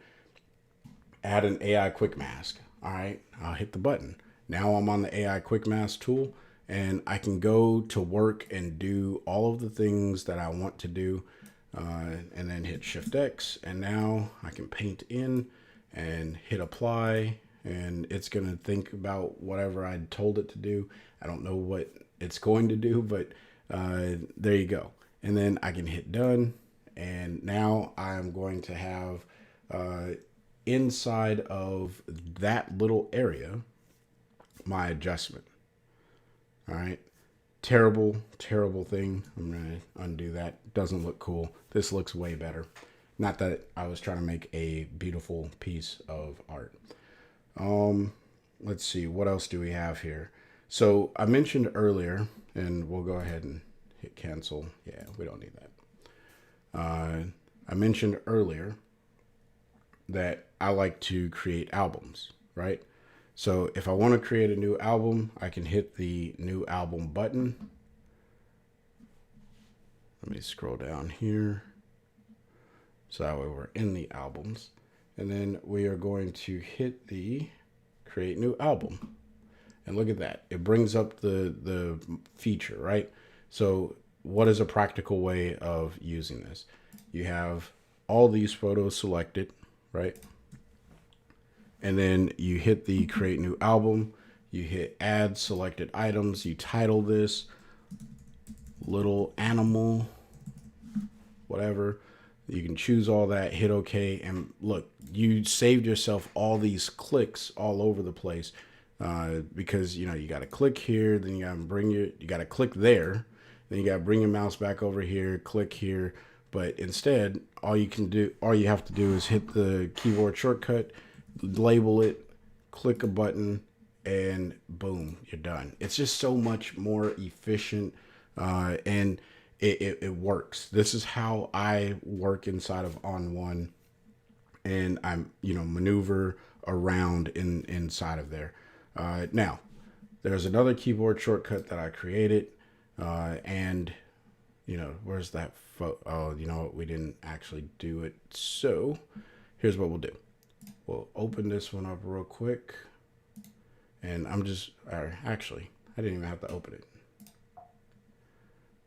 add an AI quick mask. All right. I'll hit the button. Now I'm on the AI quick mask tool and I can go to work and do all of the things that I want to do. And then hit Shift X. And now I can paint in and hit apply. And it's going to think about whatever I told it to do. I don't know what it's going to do, but there you go. And then I can hit done. And now I'm going to have inside of that little area, my adjustment. All right. Terrible, terrible thing. I'm going to undo that. Doesn't look cool. This looks way better. Not that I was trying to make a beautiful piece of art. Let's see. What else do we have here? So I mentioned earlier, and we'll go ahead and hit cancel. Yeah, we don't need that. I mentioned earlier that I like to create albums, right? So if I want to create a new album, I can hit the new album button. Let me scroll down here. So that way we're in the albums. And then we are going to hit the create new album. And look at that. It brings up the feature, right? So what is a practical way of using this? You have all these photos selected, right? And then you hit the create new album. You hit add selected items. You title this little animal, whatever. You can choose all that, hit OK, and look, you saved yourself all these clicks all over the place, because you got to click here, then you got to click there, then you got to bring your mouse back over here, click here. But instead, all you have to do is hit the keyboard shortcut, label it, click a button, and boom, you're done. It's just so much more efficient, and it works. This is how I work inside of ON1, and I'm maneuver around inside of there. Now, there's another keyboard shortcut that I created, and where's that? Oh, you know what? We didn't actually do it. So here's what we'll do. We'll open this one up real quick, and actually, I didn't even have to open it.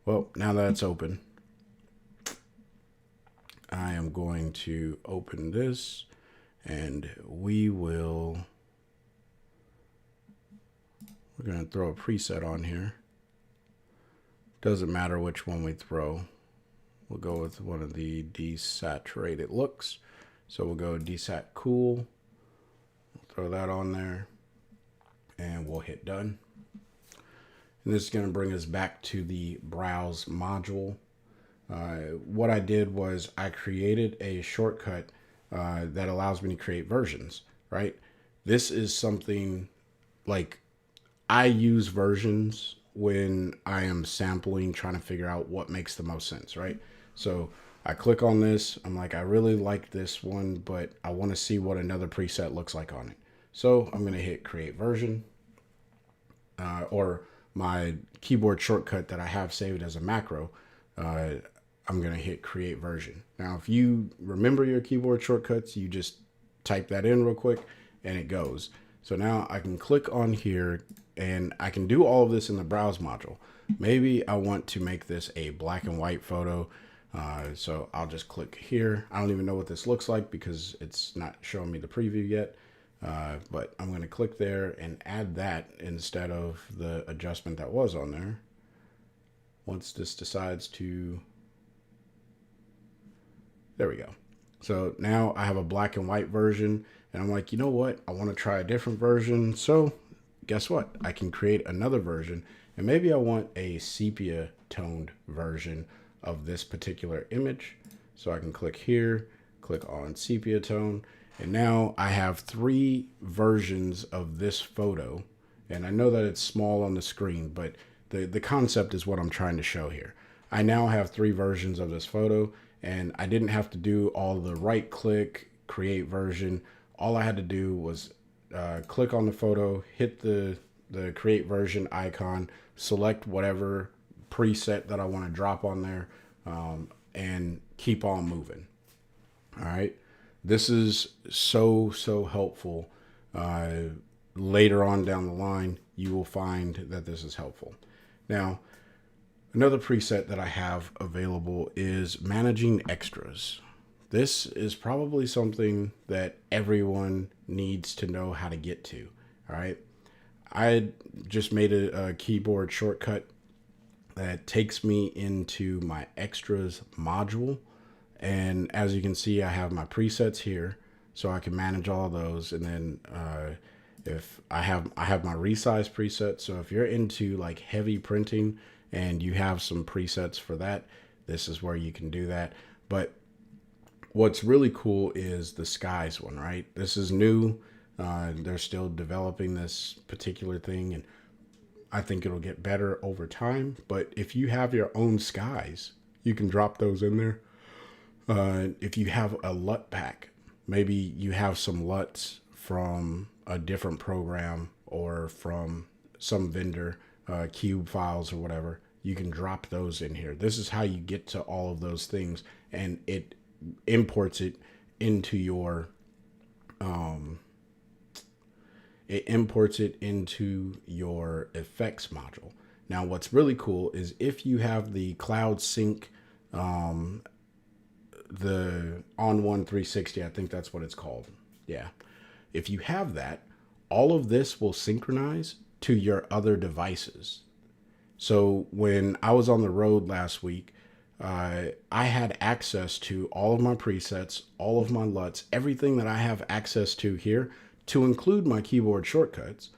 Well, now that it's open, I am going to open this, and we're going to throw a preset on here. Doesn't matter which one we throw. We'll go with one of the desaturated looks. So we'll go desat cool. We'll throw that on there, and we'll hit done. And this is going to bring us back to the browse module. What I did was I created a shortcut that allows me to create versions, right? This is something like I use versions when I am sampling, trying to figure out what makes the most sense, right? So I click on this. I'm like, I really like this one, but I want to see what another preset looks like on it. So I'm going to hit create version, or my keyboard shortcut that I have saved as a macro. I'm going to hit create version. Now, if you remember your keyboard shortcuts, you just type that in real quick and it goes. So now I can click on here, and I can do all of this in the browse module. Maybe I want to make this a black and white photo. So I'll just click here. I don't even know what this looks like because it's not showing me the preview yet. But I'm going to click there and add that instead of the adjustment that was on there. Once this decides to, there we go. So now I have a black and white version, and I'm like, you know what? I want to try a different version. So guess what? I can create another version, and maybe I want a sepia toned version of this particular image. So I can click here, click on sepia tone, and now I have 3 versions of this photo. And I know that it's small on the screen, but the concept is what I'm trying to show here. I now have 3 versions of this photo, and I didn't have to do all the right click, create version. All I had to do was click on the photo, hit the create version icon, select whatever preset that I want to drop on there, and keep on moving. All right. This is so helpful. Later on down the line, you will find that this is helpful. Now, another preset that I have available is managing extras. This is probably something that everyone needs to know how to get to. All right. I just made a keyboard shortcut that takes me into my extras module. And as you can see, I have my presets here, so I can manage all those. And then if I have my resize preset. So if you're into like heavy printing and you have some presets for that, this is where you can do that. But what's really cool is the skies one, right? This is new. They're still developing this particular thing, and I think it'll get better over time. But if you have your own skies, you can drop those in there. If you have a LUT pack, maybe you have some LUTs from a different program or from some vendor, cube files or whatever, you can drop those in here. This is how you get to all of those things, and it imports it into your effects module. Now, what's really cool is if you have the cloud sync, the ON1 360, I think that's what it's called. Yeah. If you have that, all of this will synchronize to your other devices. So when I was on the road last week, I had access to all of my presets, all of my LUTs, everything that I have access to here, to include my keyboard shortcuts.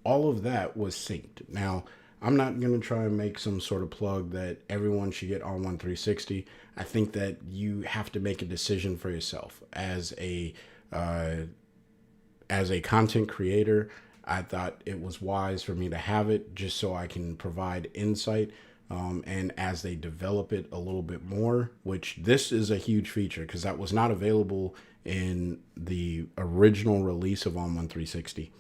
All of that was synced. Now, I'm not going to try and make some sort of plug that everyone should get ON1 360. I think that you have to make a decision for yourself. As a content creator, I thought it was wise for me to have it just so I can provide insight. And as they develop it a little bit more, which this is a huge feature because that was not available in the original release of ON1 360.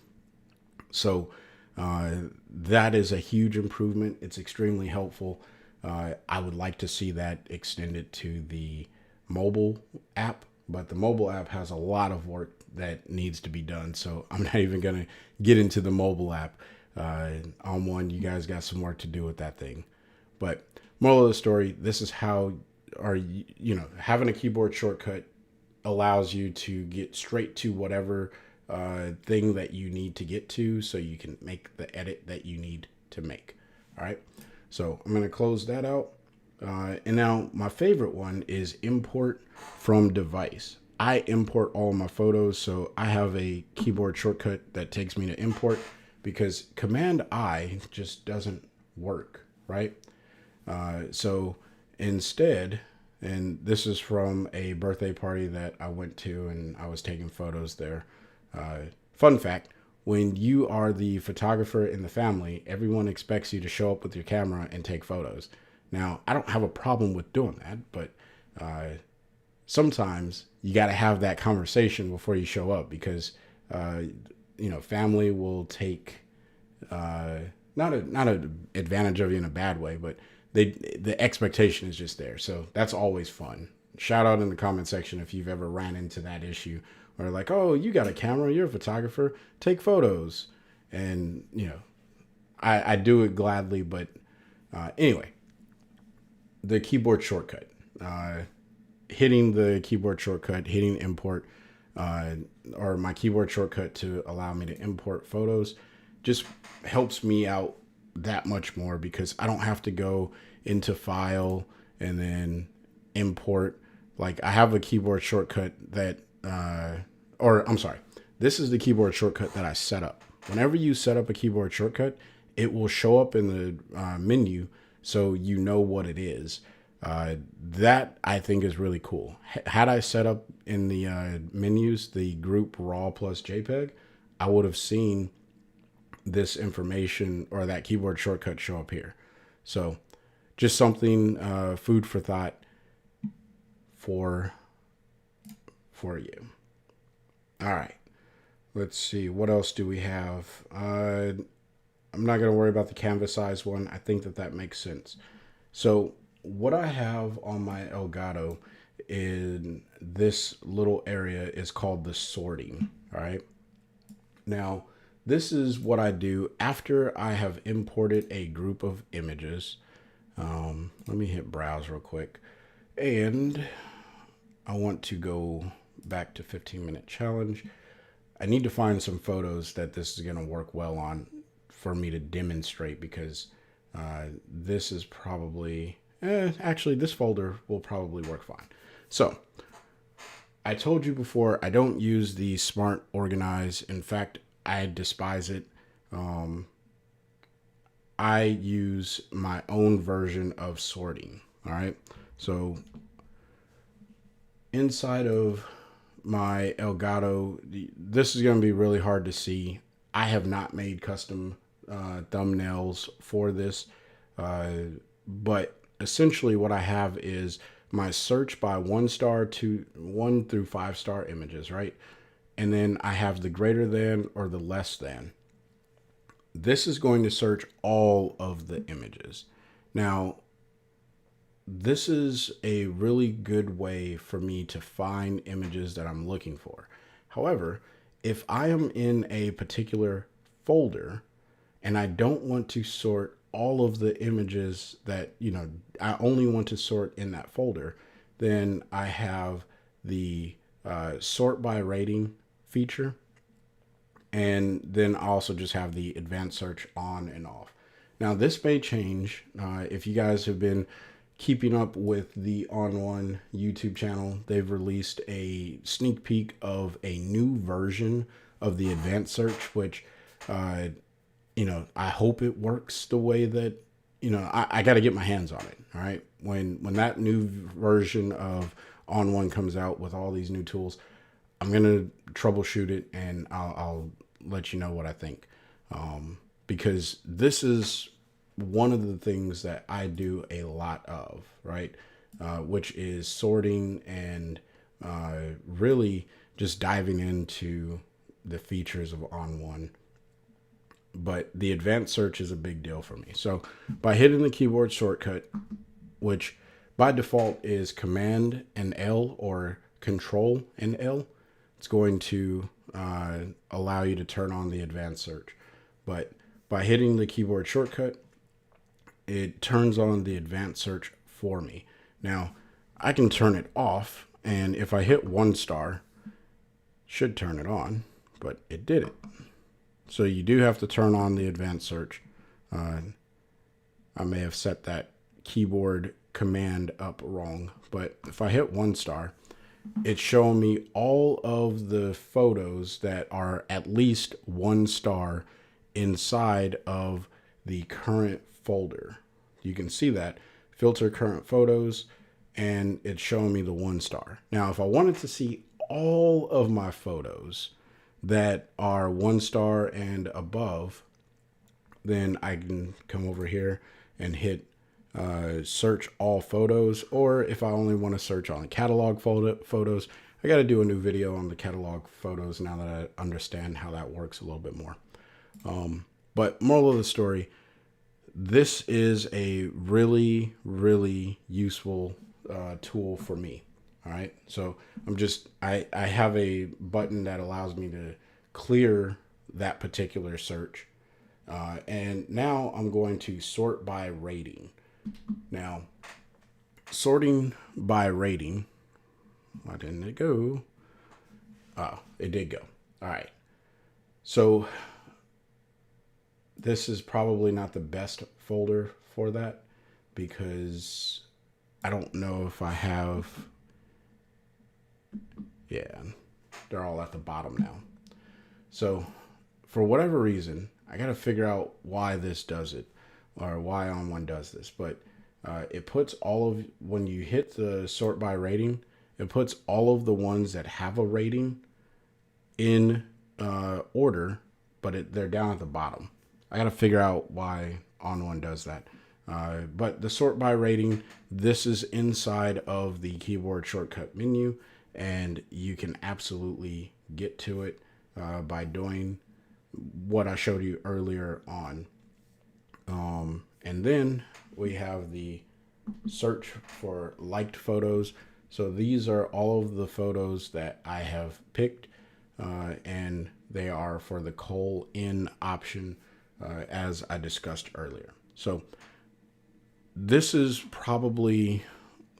So that is a huge improvement. It's extremely helpful. I would like to see that extended to the mobile app, but the mobile app has a lot of work that needs to be done. So I'm not even going to get into the mobile app. ON1, you guys got some work to do with that thing. But moral of the story, this is how, having a keyboard shortcut allows you to get straight to whatever thing that you need to get to so you can make the edit that you need to make. All right. So I'm going to close that out. And now my favorite one is import from device. I import all my photos, so I have a keyboard shortcut that takes me to import because Command I just doesn't work, right? So instead, and this is from a birthday party that I went to and I was taking photos there. Fun fact, when you are the photographer in the family, everyone expects you to show up with your camera and take photos. Now, I don't have a problem with doing that, but sometimes you got to have that conversation before you show up because, family will take not an advantage of you in a bad way, but the expectation is just there. So that's always fun. Shout out in the comment section if you've ever ran into that issue where like, oh, you got a camera, you're a photographer, take photos. And, I do it gladly, but anyway, the keyboard shortcut, hitting the keyboard shortcut, hitting import, or my keyboard shortcut to allow me to import photos just helps me out that much more because I don't have to go into file and then import. Like I have a keyboard shortcut that, this is the keyboard shortcut that I set up. Whenever you set up a keyboard shortcut, it will show up in the menu so you know what it is. That I think is really cool. Had I set up in the menus the group RAW plus JPEG, I would have seen this information or that keyboard shortcut show up here. So just something, food for thought for you. All right. Let's see. What else do we have? I'm not going to worry about the canvas size one. I think that makes sense. So what I have on my Elgato in this little area is called the sorting. All right. Now, this is what I do after I have imported a group of images. Let me hit browse real quick. And I want to go back to 15-minute challenge. I need to find some photos that this is going to work well on for me to demonstrate because this is probably, actually this folder will probably work fine. So I told you before, I don't use the Smart Organize. In fact, I despise it. I use my own version of sorting. All right. So inside of my Elgato, this is going to be really hard to see. I have not made custom thumbnails for this, but essentially what I have is my search by 1 star to 1 through 5 star images, right? And then I have the greater than or the less than. This is going to search all of the images. Now, this is a really good way for me to find images that I'm looking for. However, if I am in a particular folder and I don't want to sort all of the images that, I only want to sort in that folder, then I have the sort by rating feature. And then I also just have the advanced search on and off. Now this may change. If you guys have been keeping up with the ON1 YouTube channel, they've released a sneak peek of a new version of the advanced search, which, you know, I hope it works the way that, you know, I got to get my hands on it. All right. When that new version of ON1 comes out with all these new tools, I'm going to troubleshoot it, and I'll let you know what I think. Because this is one of the things that I do a lot of, right? Which is sorting and really just diving into the features of ON1. But the advanced search is a big deal for me. So by hitting the keyboard shortcut, which by default is Command and L or Control and L, it's going to allow you to turn on the advanced search. But by hitting the keyboard shortcut, it turns on the advanced search for me. Now, I can turn it off, and if I hit 1 star, should turn it on, but it didn't. So you do have to turn on the advanced search. I may have set that keyboard command up wrong, but if I hit 1 star, it's showing me all of the photos that are at least 1 star inside of the current folder. You can see that, filter current photos, and it's showing me the 1 star. Now, if I wanted to see all of my photos that are 1 star and above, then I can come over here and hit search all photos. Or if I only want to search on catalog photos, I got to do a new video on the catalog photos now that I understand how that works a little bit more. But moral of the story, this is a really, really useful tool for me. All right. So I have a button that allows me to clear that particular search. And now I'm going to sort by rating. Now, sorting by rating, why didn't it go? Oh, it did go. All right. So this is probably not the best folder for that, because I don't know if I have, yeah, they're all at the bottom now. So for whatever reason, I got to figure out why this does it, or why ON1 does this. But it puts all of, when you hit the sort by rating, it puts all of the ones that have a rating in order, but they're down at the bottom. I got to figure out why ON1 does that. But the sort by rating, this is inside of the keyboard shortcut menu, and you can absolutely get to it by doing what I showed you earlier on. And then we have the search for liked photos. So these are all of the photos that I have picked, and they are for the in option, as I discussed earlier. So this is probably,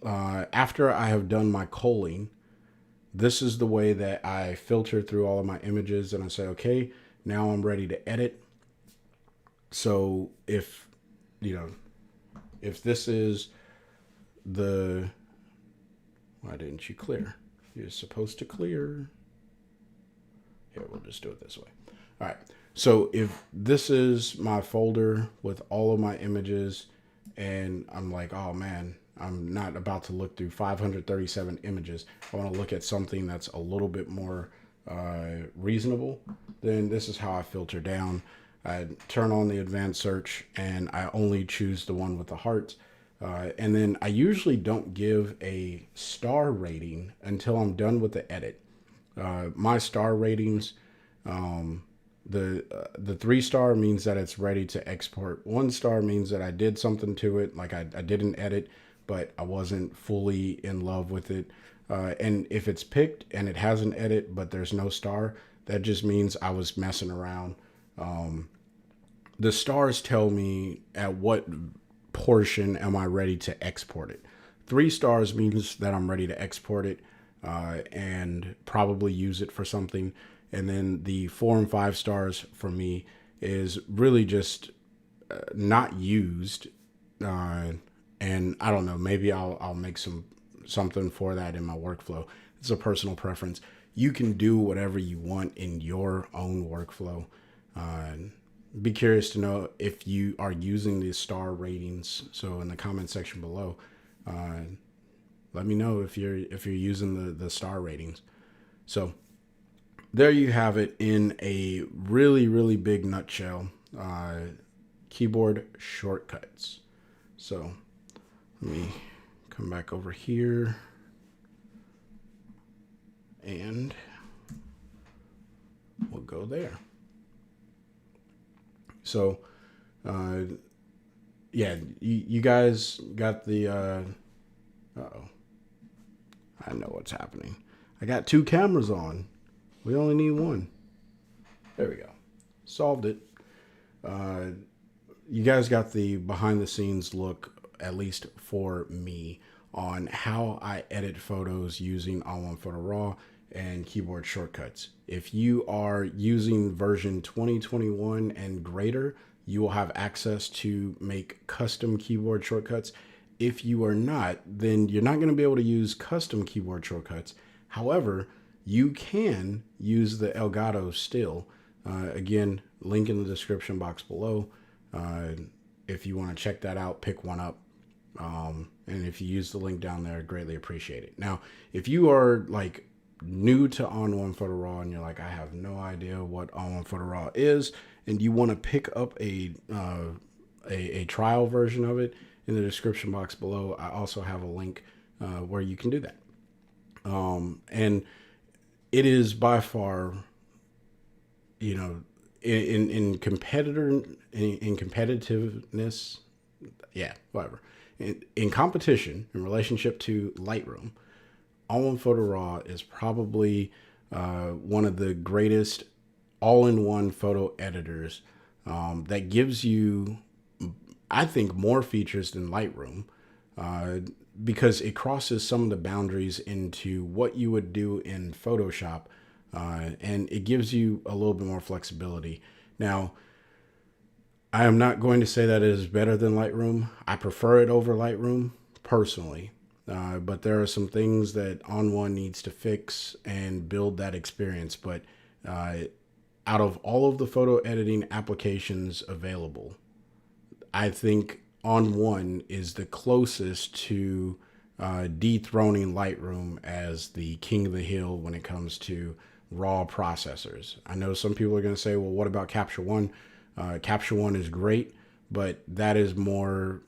after I have done my culling, this is the way that I filter through all of my images, and I say, okay, now I'm ready to edit. So if, you know, if this is the, why didn't you clear? You're supposed to clear. Here, we'll just do it this way. All right. So if this is my folder with all of my images, and I'm like, oh man, I'm not about to look through 537 images. I want to look at something that's a little bit more reasonable. Then this is how I filter down. I turn on the advanced search, and I only choose the one with the hearts. And then I usually don't give a star rating until I'm done with the edit. My star ratings, the 3-star means that it's ready to export. 1 star means that I did something to it, like I did an edit, but I wasn't fully in love with it. And if it's picked and it has an edit, but there's no star, that just means I was messing around. The stars tell me at what portion am I ready to export it. 3 stars means that I'm ready to export it and probably use it for something. And then the 4 and 5 stars for me is really just not used. And I don't know, maybe I'll make something for that in my workflow. It's a personal preference. You can do whatever you want in your own workflow. Be curious to know if you are using the star ratings. So in the comment section below, let me know if you're using the star ratings. So there you have it in a really big nutshell. Keyboard shortcuts. So let me come back over here and we'll go there. So, yeah, you guys got the, uh-oh, I know what's happening. I got 2 cameras on. We only need 1. There we go. Solved it. You guys got the behind the scenes look, at least for me, on how I edit photos using ON1 Photo Raw and keyboard shortcuts. If you are using version 2021 and greater, you will have access to make custom keyboard shortcuts. If you are not, then you're not going to be able to use custom keyboard shortcuts. However, you can use the Elgato still. Again, link in the description box below. If you want to check that out, pick one up. And if you use the link down there, greatly appreciate it. Now, if you are like new to ON1 Photo Raw and you're like, I have no idea what ON1 Photo Raw is, and you want to pick up a trial version of it, in the description box below, I also have a link where you can do that. And it is by far, you know, in competitiveness, yeah, whatever. In competition, in relationship to Lightroom, ON1 Photo Raw is probably one of the greatest all-in-one photo editors that gives you, I think, more features than Lightroom because it crosses some of the boundaries into what you would do in Photoshop, and it gives you a little bit more flexibility. Now, I am not going to say that it is better than Lightroom. I prefer it over Lightroom personally, but there are some things that ON1 needs to fix and build that experience. But out of all of the photo editing applications available, I think ON1 is the closest to dethroning Lightroom as the king of the hill when it comes to raw processors. I know some people are going to say, well, what about Capture One? Capture One is great, but that is more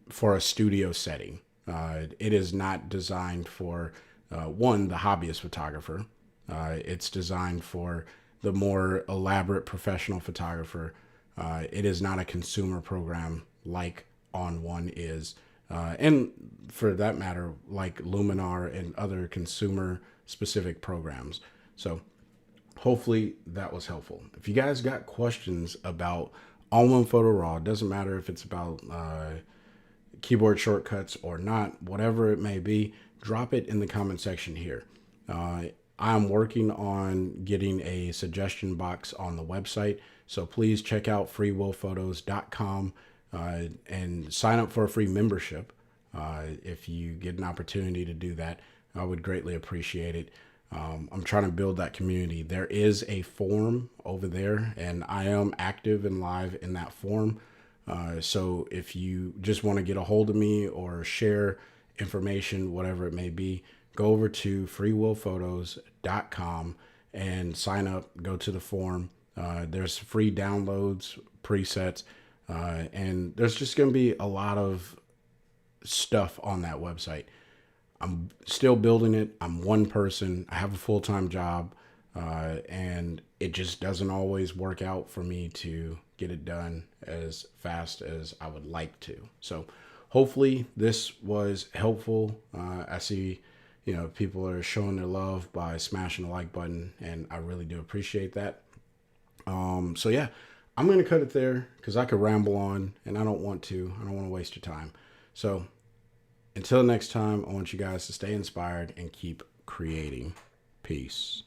for a studio setting. It is not designed for, one, the hobbyist photographer. It's designed for the more elaborate professional photographer. It is not a consumer program like ON1 is. And for that matter, like Luminar and other consumer specific programs. So hopefully that was helpful. If you guys got questions about ON1 Photo Raw, it doesn't matter if it's about keyboard shortcuts or not, whatever it may be, drop it in the comment section here. I'm working on getting a suggestion box on the website, so please check out freewillphotos.com and sign up for a free membership. If you get an opportunity to do that, I would greatly appreciate it. I'm trying to build that community. There is a forum over there, and I am active and live in that forum. So if you just want to get a hold of me or share information, whatever it may be, go over to freewillphotos.com and sign up, go to the forum. There's free downloads, presets, and there's just going to be a lot of stuff on that website. I'm still building it. I'm one person. I have a full-time job, and it just doesn't always work out for me to get it done as fast as I would like to. So hopefully this was helpful. I see, people are showing their love by smashing the like button, and I really do appreciate that. So yeah, I'm going to cut it there because I could ramble on, and I don't want to. I don't want to waste your time. So until next time, I want you guys to stay inspired and keep creating. Peace.